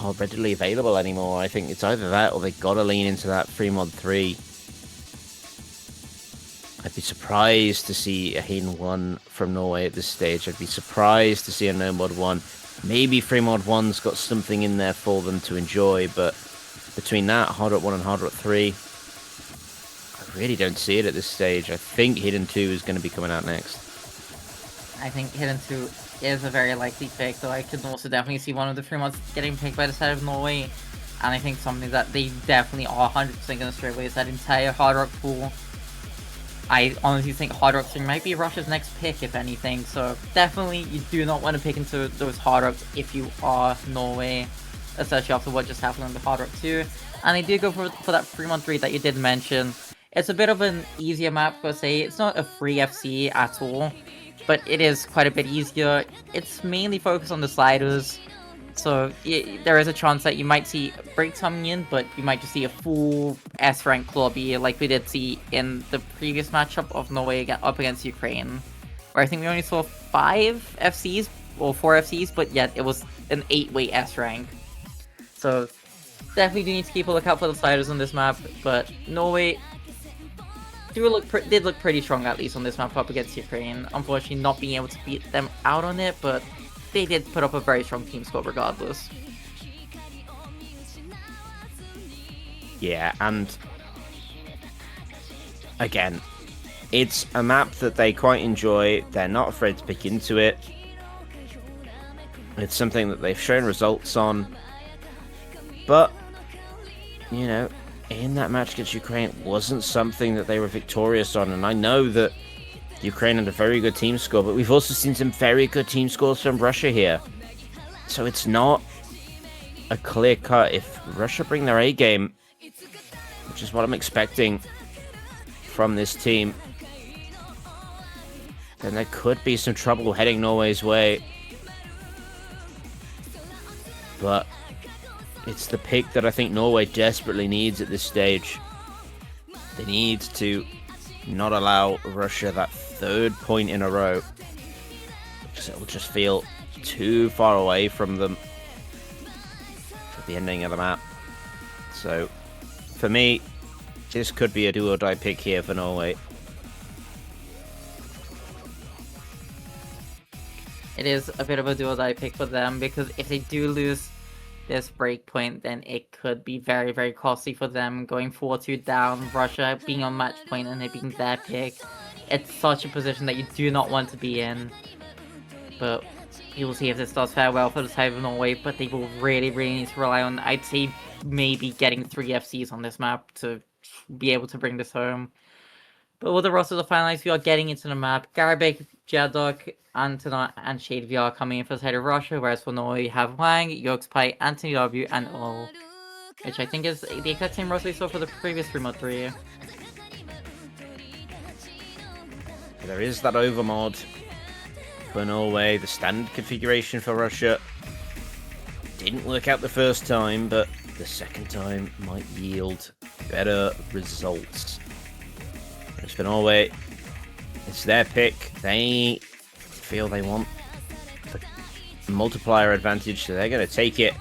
are readily available anymore. I think it's either that or they gotta lean into that 3mod 3. I'd be surprised to see a Hidden 1 from Norway at this stage. I'd be surprised to see a no mod 1. Maybe 3mod 1's got something in there for them to enjoy, but between that, Hard Rock 1 and Hard Rock 3, I really don't see it at this stage. I think Hidden 2 is going to be coming out next. I think Hidden 2 is a very likely pick, though I could also definitely see one of the 3 mods getting picked by the side of Norway. And I think something that they definitely are 100% going to stray away is that entire Hard Rock pool. I honestly think Hard Rock 3 might be Russia's next pick, if anything. So definitely, you do not want to pick into those Hard Rocks if you are Norway, especially after what just happened on the Hard Rock 2. And I did go for that 3mod 3 that you did mention. It's a bit of an easier map per se. It's not a free FC at all, but it is quite a bit easier. It's mainly focused on the sliders, so there is a chance that you might see break coming in, but you might just see a full S rank lobby like we did see in the previous matchup of Norway up against Ukraine, where I think we only saw 5 FCs or 4 FCs, but yet it was an 8-way S rank. So definitely do need to keep a lookout for the sliders on this map, but Norway did look pretty strong, at least on this map up against Ukraine. Unfortunately, not being able to beat them out on it, but they did put up a very strong team score regardless. Yeah, and again, it's a map that they quite enjoy. They're not afraid to pick into it. It's something that they've shown results on. But, you know, in that match against Ukraine, it wasn't something that they were victorious on. And I know that Ukraine had a very good team score, but we've also seen some very good team scores from Russia here. So it's not a clear cut. If Russia bring their A game, which is what I'm expecting from this team, then there could be some trouble heading Norway's way. But it's the pick that I think Norway desperately needs at this stage. They need to not allow Russia that 3rd point in a row, because it will just feel too far away from them for the ending of the map. So, for me, this could be a do or die pick here for Norway. It is a bit of a do or die pick for them, because if they do lose this breakpoint, then it could be very, very costly for them going 4-2 down, Russia being on match point and it being their pick. It's such a position that you do not want to be in. But we will see if this does fare well for the side of Norway, but they will really, really need to rely on, I'd say, maybe getting 3 FCs on this map to be able to bring this home. But with the rest of the finalists, we are getting into the map. Garabek, Jadok, Antonov, and Shade VR coming in for the side of Russia, whereas for Norway, you have Wang, Yoxpai, Anthony W, and Ol, which I think is the exact same roster we saw for the previous 3mod 3. There is that overmod for Norway, the standard configuration for Russia. Didn't work out the first time, but the second time might yield better results. As for Norway, it's their pick. They feel they want the multiplier advantage, so they're going to take it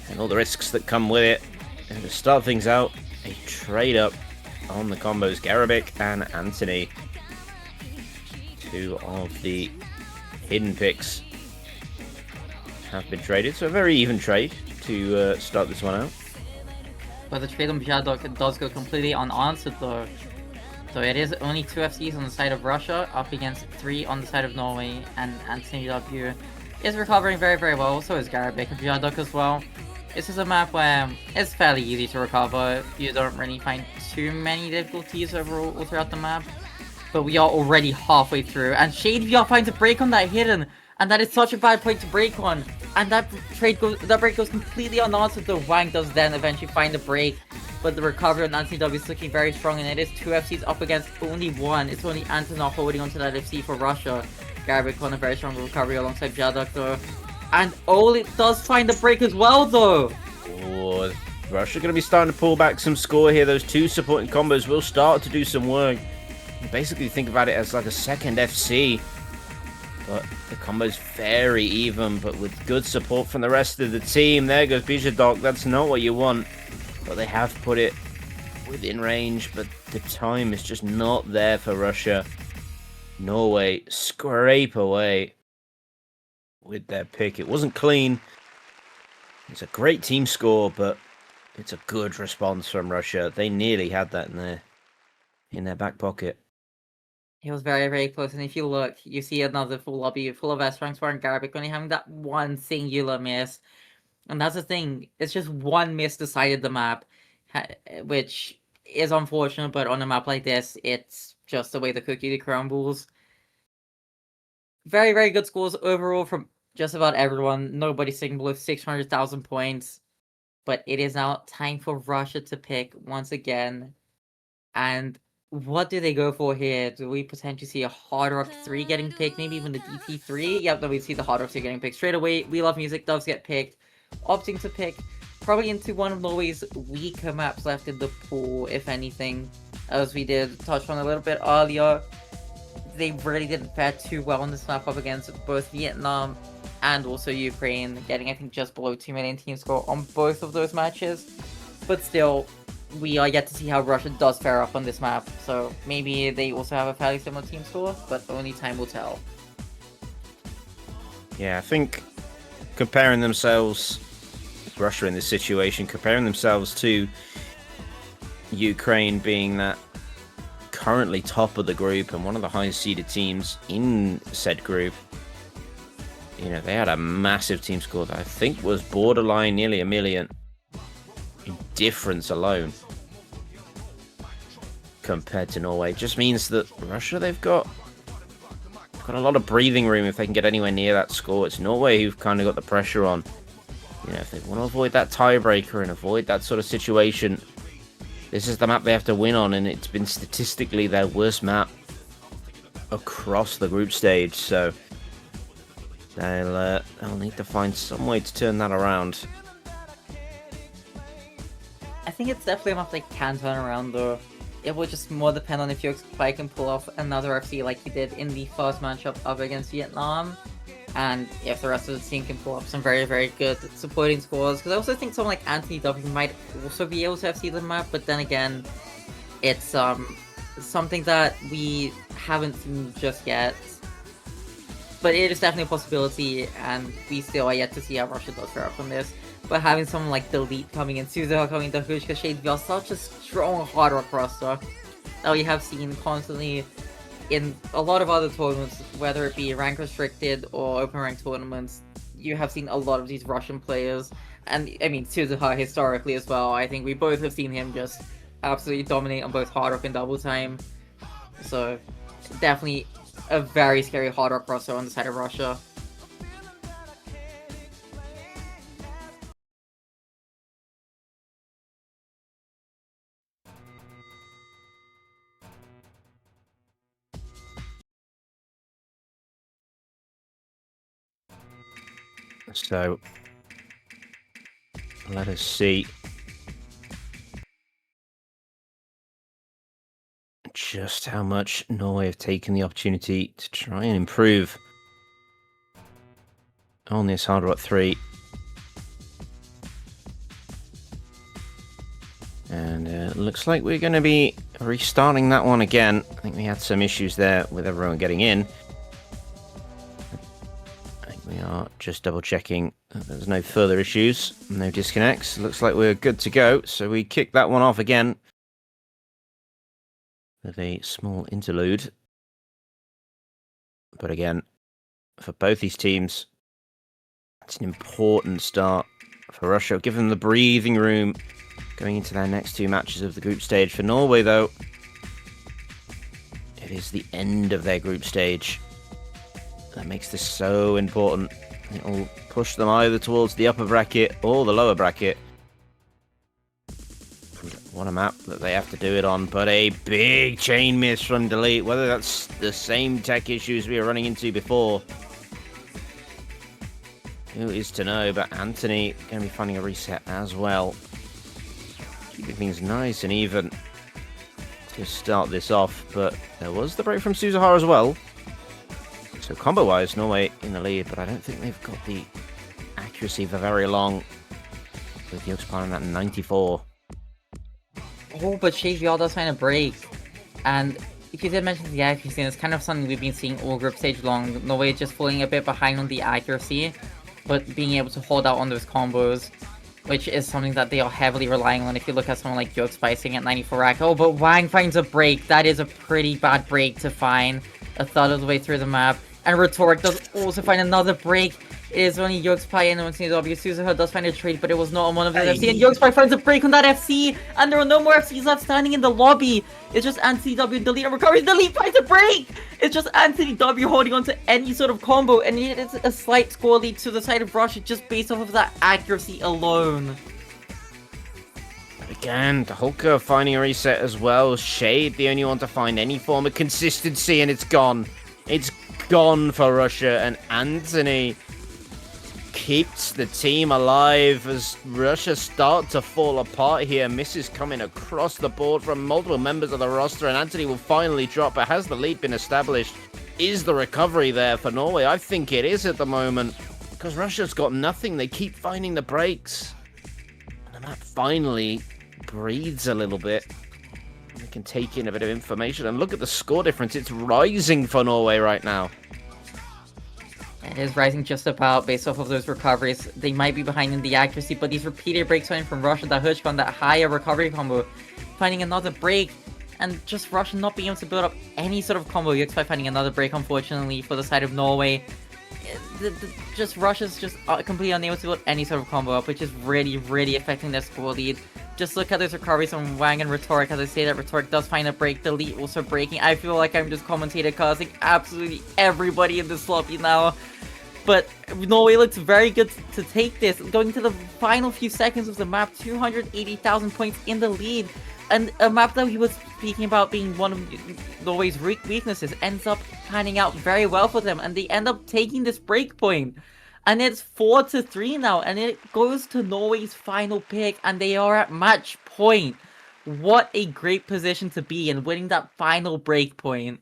and all the risks that come with it. And to start things out, a trade up on the combos Garabik and Anthony. 2 of the hidden picks have been traded, so a very even trade to start this one out. But the trade on Jadok does go completely unanswered though. So it is only 2 FCs on the side of Russia, up against 3 on the side of Norway, and Anthony W is recovering very, very well, so is Garabik and Jadok as well. This is a map where it's fairly easy to recover. You don't really find too many difficulties overall throughout the map. But we are already halfway through, and Shade VR finds a break on that Hidden, And that is such a bad point to break on. And that break goes completely unanswered, though Wang does then eventually find the break. But the recovery on Anthony W is looking very strong, and it is 2 FCs up against only 1. It's only Antonov holding onto that FC for Russia. Garbic on a very strong recovery alongside Jadok, though. And Oli does find the break as well, though. Oh, Russia going to be starting to pull back some score here. Those 2 supporting combos will start to do some work. You basically think about it as like a second FC. But the combo's very even, but with good support from the rest of the team. There goes Bijadok. That's not what you want. But they have put it within range, but the time is just not there for Russia. Norway scrape away with their pick. It wasn't clean. It's a great team score, but it's a good response from Russia. They nearly had that in their back pocket. It was very, very close, and if you look, you see another full lobby full of S-ranks and Garbic only having that one singular miss. And that's the thing, it's just one miss decided the map, which is unfortunate, but on a map like this, it's just the way the cookie crumbles. Very, very good scores overall from just about everyone. Nobody sitting below 600,000 points. But it is now time for Russia to pick once again. And what do they go for here? Do we potentially see a Hard Rock 3 getting picked? Maybe even the DT3? Yep, no, we see the Hard Rock 3 getting picked straight away. We Love Music does get picked. Opting to pick probably into one of Norway's weaker maps left in the pool, if anything. As we did touch on a little bit earlier, they really didn't fare too well on this map up against both Vietnam and also Ukraine, getting I think just below 2 million team score on both of those matches. But still, we are yet to see how Russia does fare up on this map, so maybe they also have a fairly similar team score, but only time will tell. Yeah, I think comparing themselves, Russia in this situation, comparing themselves to Ukraine being that currently top of the group and one of the highest seeded teams in said group, you know, they had a massive team score that I think was borderline nearly 1 million in difference alone compared to Norway. It just means that Russia, they've got a lot of breathing room if they can get anywhere near that score. It's Norway who've kind of got the pressure on. You know, if they want to avoid that tiebreaker and avoid that sort of situation, this is the map they have to win on, and it's been statistically their worst map across the group stage, so they'll need to find some way to turn that around. I think it's definitely a map they can turn around, though. It will just more depend on if Yoxpai can pull off another FC like he did in the first matchup up against Vietnam, and if the rest of the team can pull up some very, very good supporting scores. Because I also think someone like Anthony W might also be able to FC the map, but then again, it's something that we haven't seen just yet. But it is definitely a possibility, and we still are yet to see how Russia does fare up on this. But having someone like Delete coming in, Suzo coming to Hushka Shade are such a strong hard rock roster that we have seen constantly in a lot of other tournaments, whether it be rank restricted or open rank tournaments. You have seen a lot of these Russian players, and I mean Suzuha historically as well. I think we both have seen him just absolutely dominate on both hard rock and double time. So definitely a very scary hard rock roster on the side of Russia. So let us see just how much Norway have taken the opportunity to try and improve on this Hard Rock 3. And it looks like we're going to be restarting that one again. I think we had some issues there with everyone getting in. I think we are just double checking that there's no further issues, no disconnects. Looks like we're good to go. So we kick that one off again with a small interlude. But again, for both these teams, it's an important start for Russia. Give them the breathing room going into their next 2 matches of the group stage. For Norway, though, it is the end of their group stage. That makes this so important. It'll push them either towards the upper bracket or the lower bracket. And what a map that they have to do it on, but a big chain miss from Delete. Whether that's the same tech issues we were running into before, who is to know? But Anthony going to be finding a reset as well. Keeping things nice and even to start this off, but there was the break from Suzuhara as well. So combo-wise, Norway in the lead, but I don't think they've got the accuracy for very long with Yogspan at 94. Oh, but Shavial does find a break. And if you did mention the accuracy, it's kind of something we've been seeing all group stage long. Norway just falling a bit behind on the accuracy, but being able to hold out on those combos, which is something that they are heavily relying on. If you look at someone like Yoke Spicing at 94 rack. Oh, but Wang finds a break. That is a pretty bad break to find a third of the way through the map. And Rhetoric does also find another break. It is only Yogspy and OneCW. Suzuha does find a trade, but it was not on one of the FC. And Yogspy finds a break on that FC. And there are no more FCs left standing in the lobby. It's just Anthony W, Delete, and Recovery. Delete finds a break! It's just Anthony W holding on to any sort of combo. And it is a slight score lead to the side of Russia just based off of that accuracy alone. Again, the Hulker finding a reset as well. Shade, the only one to find any form of consistency, and it's gone. It's gone for Russia, and Anthony keeps the team alive as Russia start to fall apart here. Misses coming across the board from multiple members of the roster, and Anthony will finally drop. But has the lead been established? Is the recovery there for Norway? I think it is at the moment, because Russia's got nothing. They keep finding the breaks. And the map finally breathes a little bit. We can take in a bit of information and look at the score difference. It's rising for Norway right now. It is rising just about based off of those recoveries. They might be behind in the accuracy, but these repeated breaks coming from Russia, that Hushka on that higher recovery combo, finding another break, and just Russia not being able to build up any sort of combo. You expect finding another break, unfortunately, for the side of Norway. Just Russia's just completely unable to build any sort of combo up, which is really, really affecting their score lead. Just look at those recoveries from Wang and Rhetoric. As I say that Rhetoric does find a break, Delete also breaking. I feel like I'm just commentator causing absolutely everybody in this lobby now. But Norway looks very good to take this. Going to the final few seconds of the map, 280,000 points in the lead. And a map that he was speaking about being one of Norway's weaknesses ends up panning out very well for them. And they end up taking this break point. And it's 4-3 now, and it goes to Norway's final pick, and they are at match point. What a great position to be in, winning that final break point.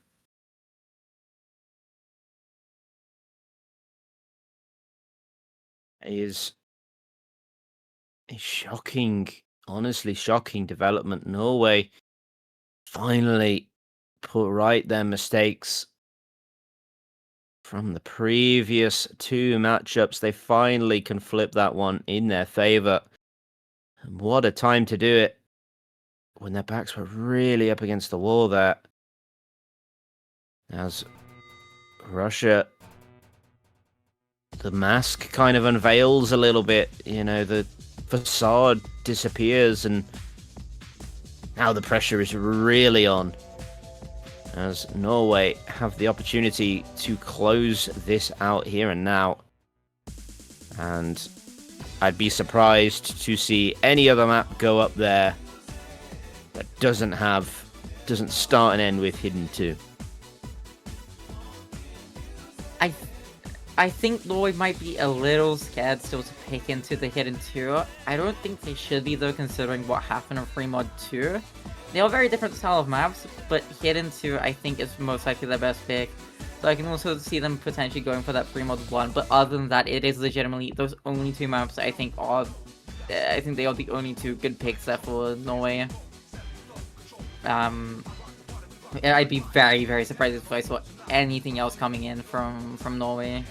It is a shocking, honestly shocking development. Norway finally put right their mistakes from the previous two matchups. They finally can flip that one in their favor. And what a time to do it when their backs were really up against the wall there. As Russia, the mask kind of unveils a little bit, you know, the facade disappears, and now the pressure is really on, as Norway have the opportunity to close this out here and now. And I'd be surprised to see any other map go up there that doesn't start and end with Hidden 2. I think Norway might be a little scared still to pick into the Hidden 2. I don't think they should be, though, considering what happened in Free Mod 2. They are very different style of maps, but Hidden 2 I think is most likely their best pick. So I can also see them potentially going for that Free Mod 1, but other than that, it is legitimately those only two maps I think they are the only two good picks there for Norway. I'd be very, very surprised if I saw anything else coming in from Norway.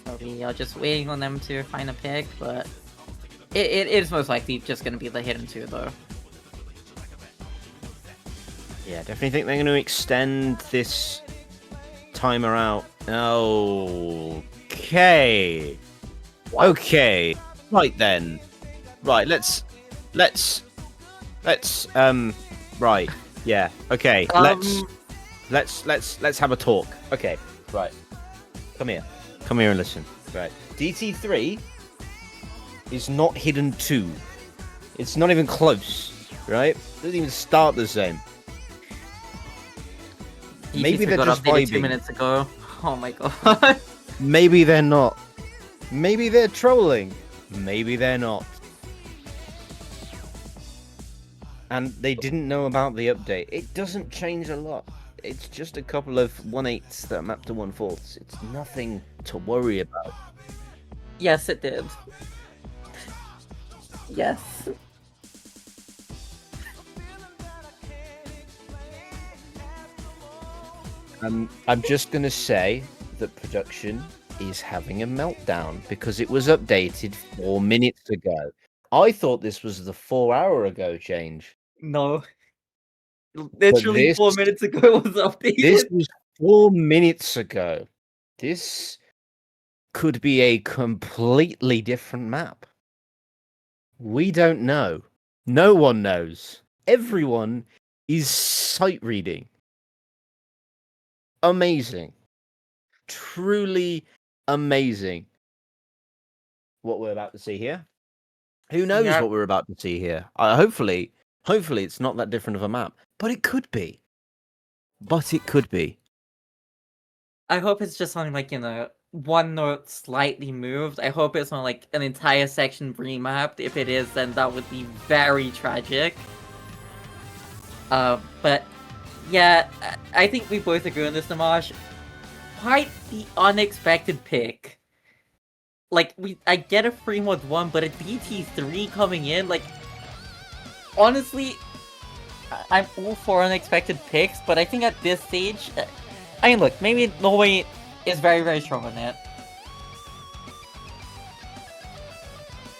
So we are just waiting on them to find a pick, but it is most likely just going to be the Hidden 2, though. Yeah, definitely think they're going to extend this timer out. Okay. Okay. Right then. Right, let's right. Yeah. Okay. Um, Let's have a talk. Okay. Right. Come here. Come here and listen. Right. DT3 is not hidden 2. It's not even close. Right? Doesn't even start the same. Maybe they're got just updated vibing. 2 minutes ago. Oh my god. Maybe they're not. Maybe they're trolling. Maybe they're not. And they didn't know about the update. It doesn't change a lot. It's just a couple of 1/8s that map to 1/4. It's nothing to worry about. Yes, it did. Yes. I'm just going to say that production is having a meltdown because it was updated 4 minutes ago. I thought this was the 4 hour ago change. No. Literally this- 4 minutes ago it was updated. This was 4 minutes ago. This could be a completely different map. We don't know. No one knows. Everyone is sight reading. Amazing. Truly amazing. What we're about to see here. Who knows Yeah. what we're about to see here? Hopefully it's not that different of a map. But it could be. I hope it's just something like, one note slightly moved. I hope it's not like an entire section remapped. If it is, then that would be very tragic. But yeah, I think we both agree on this, Namash. Quite the unexpected pick. Like, I get a free mod 1, but a DT3 coming in, like, honestly, I'm all for unexpected picks, but I think at this stage, I mean, look, maybe Norway is very, very strong on it.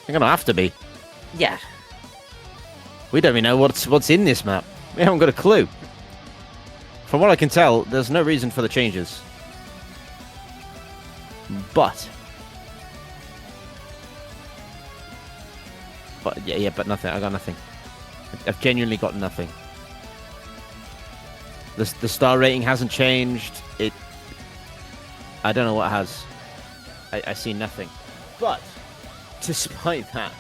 They're gonna have to be. Yeah. We don't even know what's in this map. We haven't got a clue. From what I can tell, there's no reason for the changes. But but nothing. I got nothing. I've genuinely got nothing. The star rating hasn't changed. I don't know what has. I see nothing. But despite that,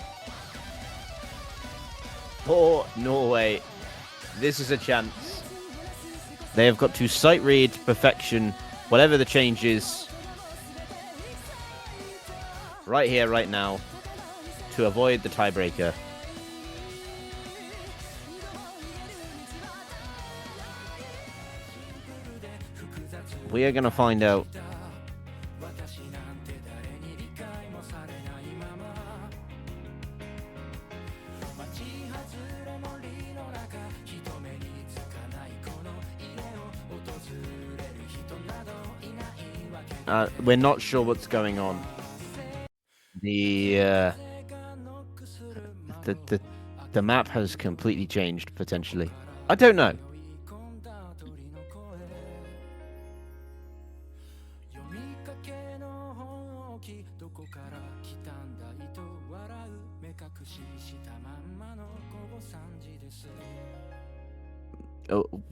for Norway, this is a chance. They have got to sight read perfection, whatever the change is, right here, right now, to avoid the tiebreaker. We are going to find out. We're not sure what's going on. The map has completely changed, potentially. I don't know.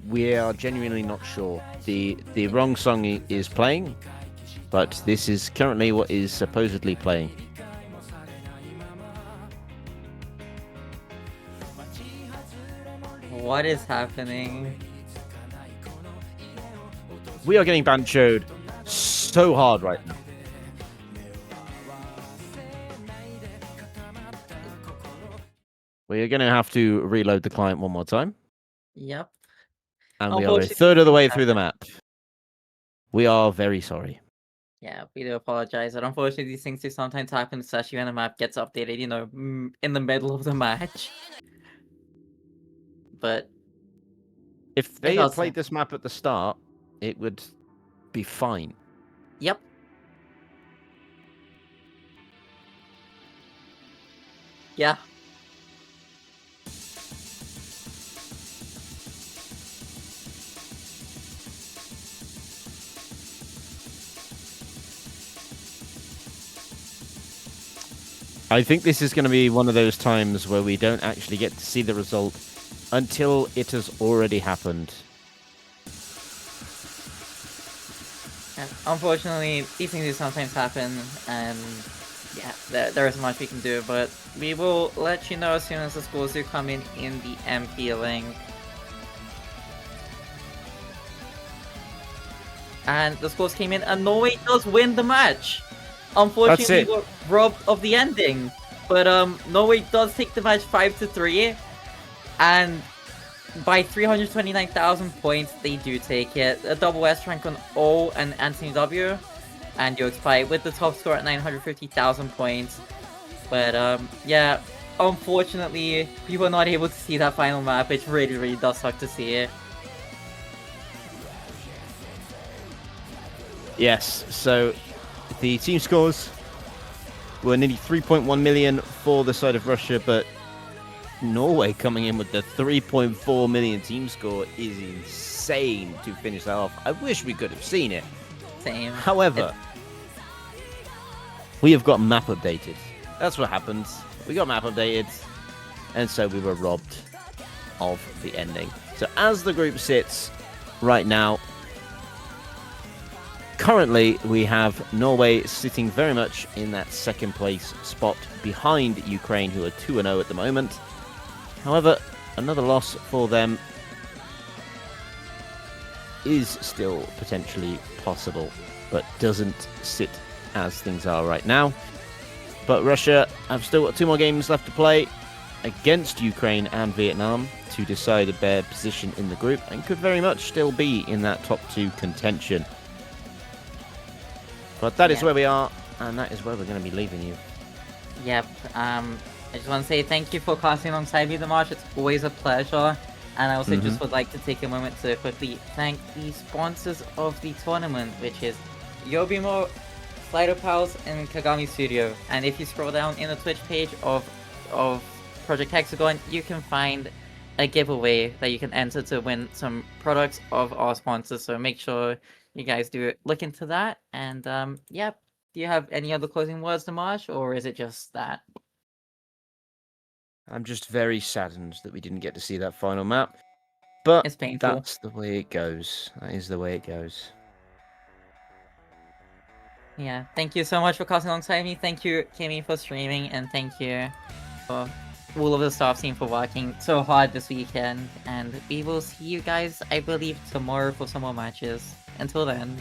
We are genuinely not sure. The wrong song is playing, but this is currently what is supposedly playing. What is happening? We are getting banchoed so hard right now. We are going to have to reload the client one more time. Yep. And we are a third of the way through the map. We are very sorry. Yeah, we do apologize. But unfortunately, these things do sometimes happen, especially when the map gets updated, in the middle of the match. But if they had played this map at the start, it would be fine. Yep. Yeah. I think this is going to be one of those times where we don't actually get to see the result until it has already happened. Yeah, unfortunately, these things do sometimes happen, and yeah, there isn't much we can do, but we will let you know as soon as the scores do come in the MP link. And the scores came in, and Norway does win the match! Unfortunately, we were robbed of the ending, but Norway does take the match 5-3, and by 329,000 points, they do take it. A double S rank on O and Anthony W, and Yoxpy with the top score at 950,000 points. But yeah, unfortunately, we were not able to see that final map, which really does suck to see it. Yes, so the team scores were nearly 3.1 million for the side of Russia, but Norway coming in with the 3.4 million team score is insane to finish that off. I wish we could have seen it. Same. However, we have got map updated. That's what happens. We got map updated, and so we were robbed of the ending. So as the group sits right now, currently we have Norway sitting very much in that second place spot behind Ukraine, who are 2-0 at the moment. However, another loss for them is still potentially possible, but doesn't sit as things are right now. But Russia have still got 2 more games left to play against Ukraine and Vietnam to decide their position in the group, and could very much still be in that top 2 contention. But that is where we are, and that is where we're going to be leaving you. Yep, I just want to say thank you for casting alongside me, Dimash. It's always a pleasure. And I also just would like to take a moment to quickly thank the sponsors of the tournament, which is Yobimo, Slider Pals, and Kagami Studio. And if you scroll down in the Twitch page of Project Hexagon, you can find a giveaway that you can enter to win some products of our sponsors. So make sure you guys do look into that. And yeah, do you have any other closing words, Dimash, or is it just that? I'm just very saddened that we didn't get to see that final map. But It's painful. that's the way it goes. That is the way it goes. Yeah, thank you so much for casting alongside me. Thank you, Kimmy, for streaming, and thank you for all of the staff team for working so hard this weekend. And we will see you guys, I believe, tomorrow for some more matches. Until then.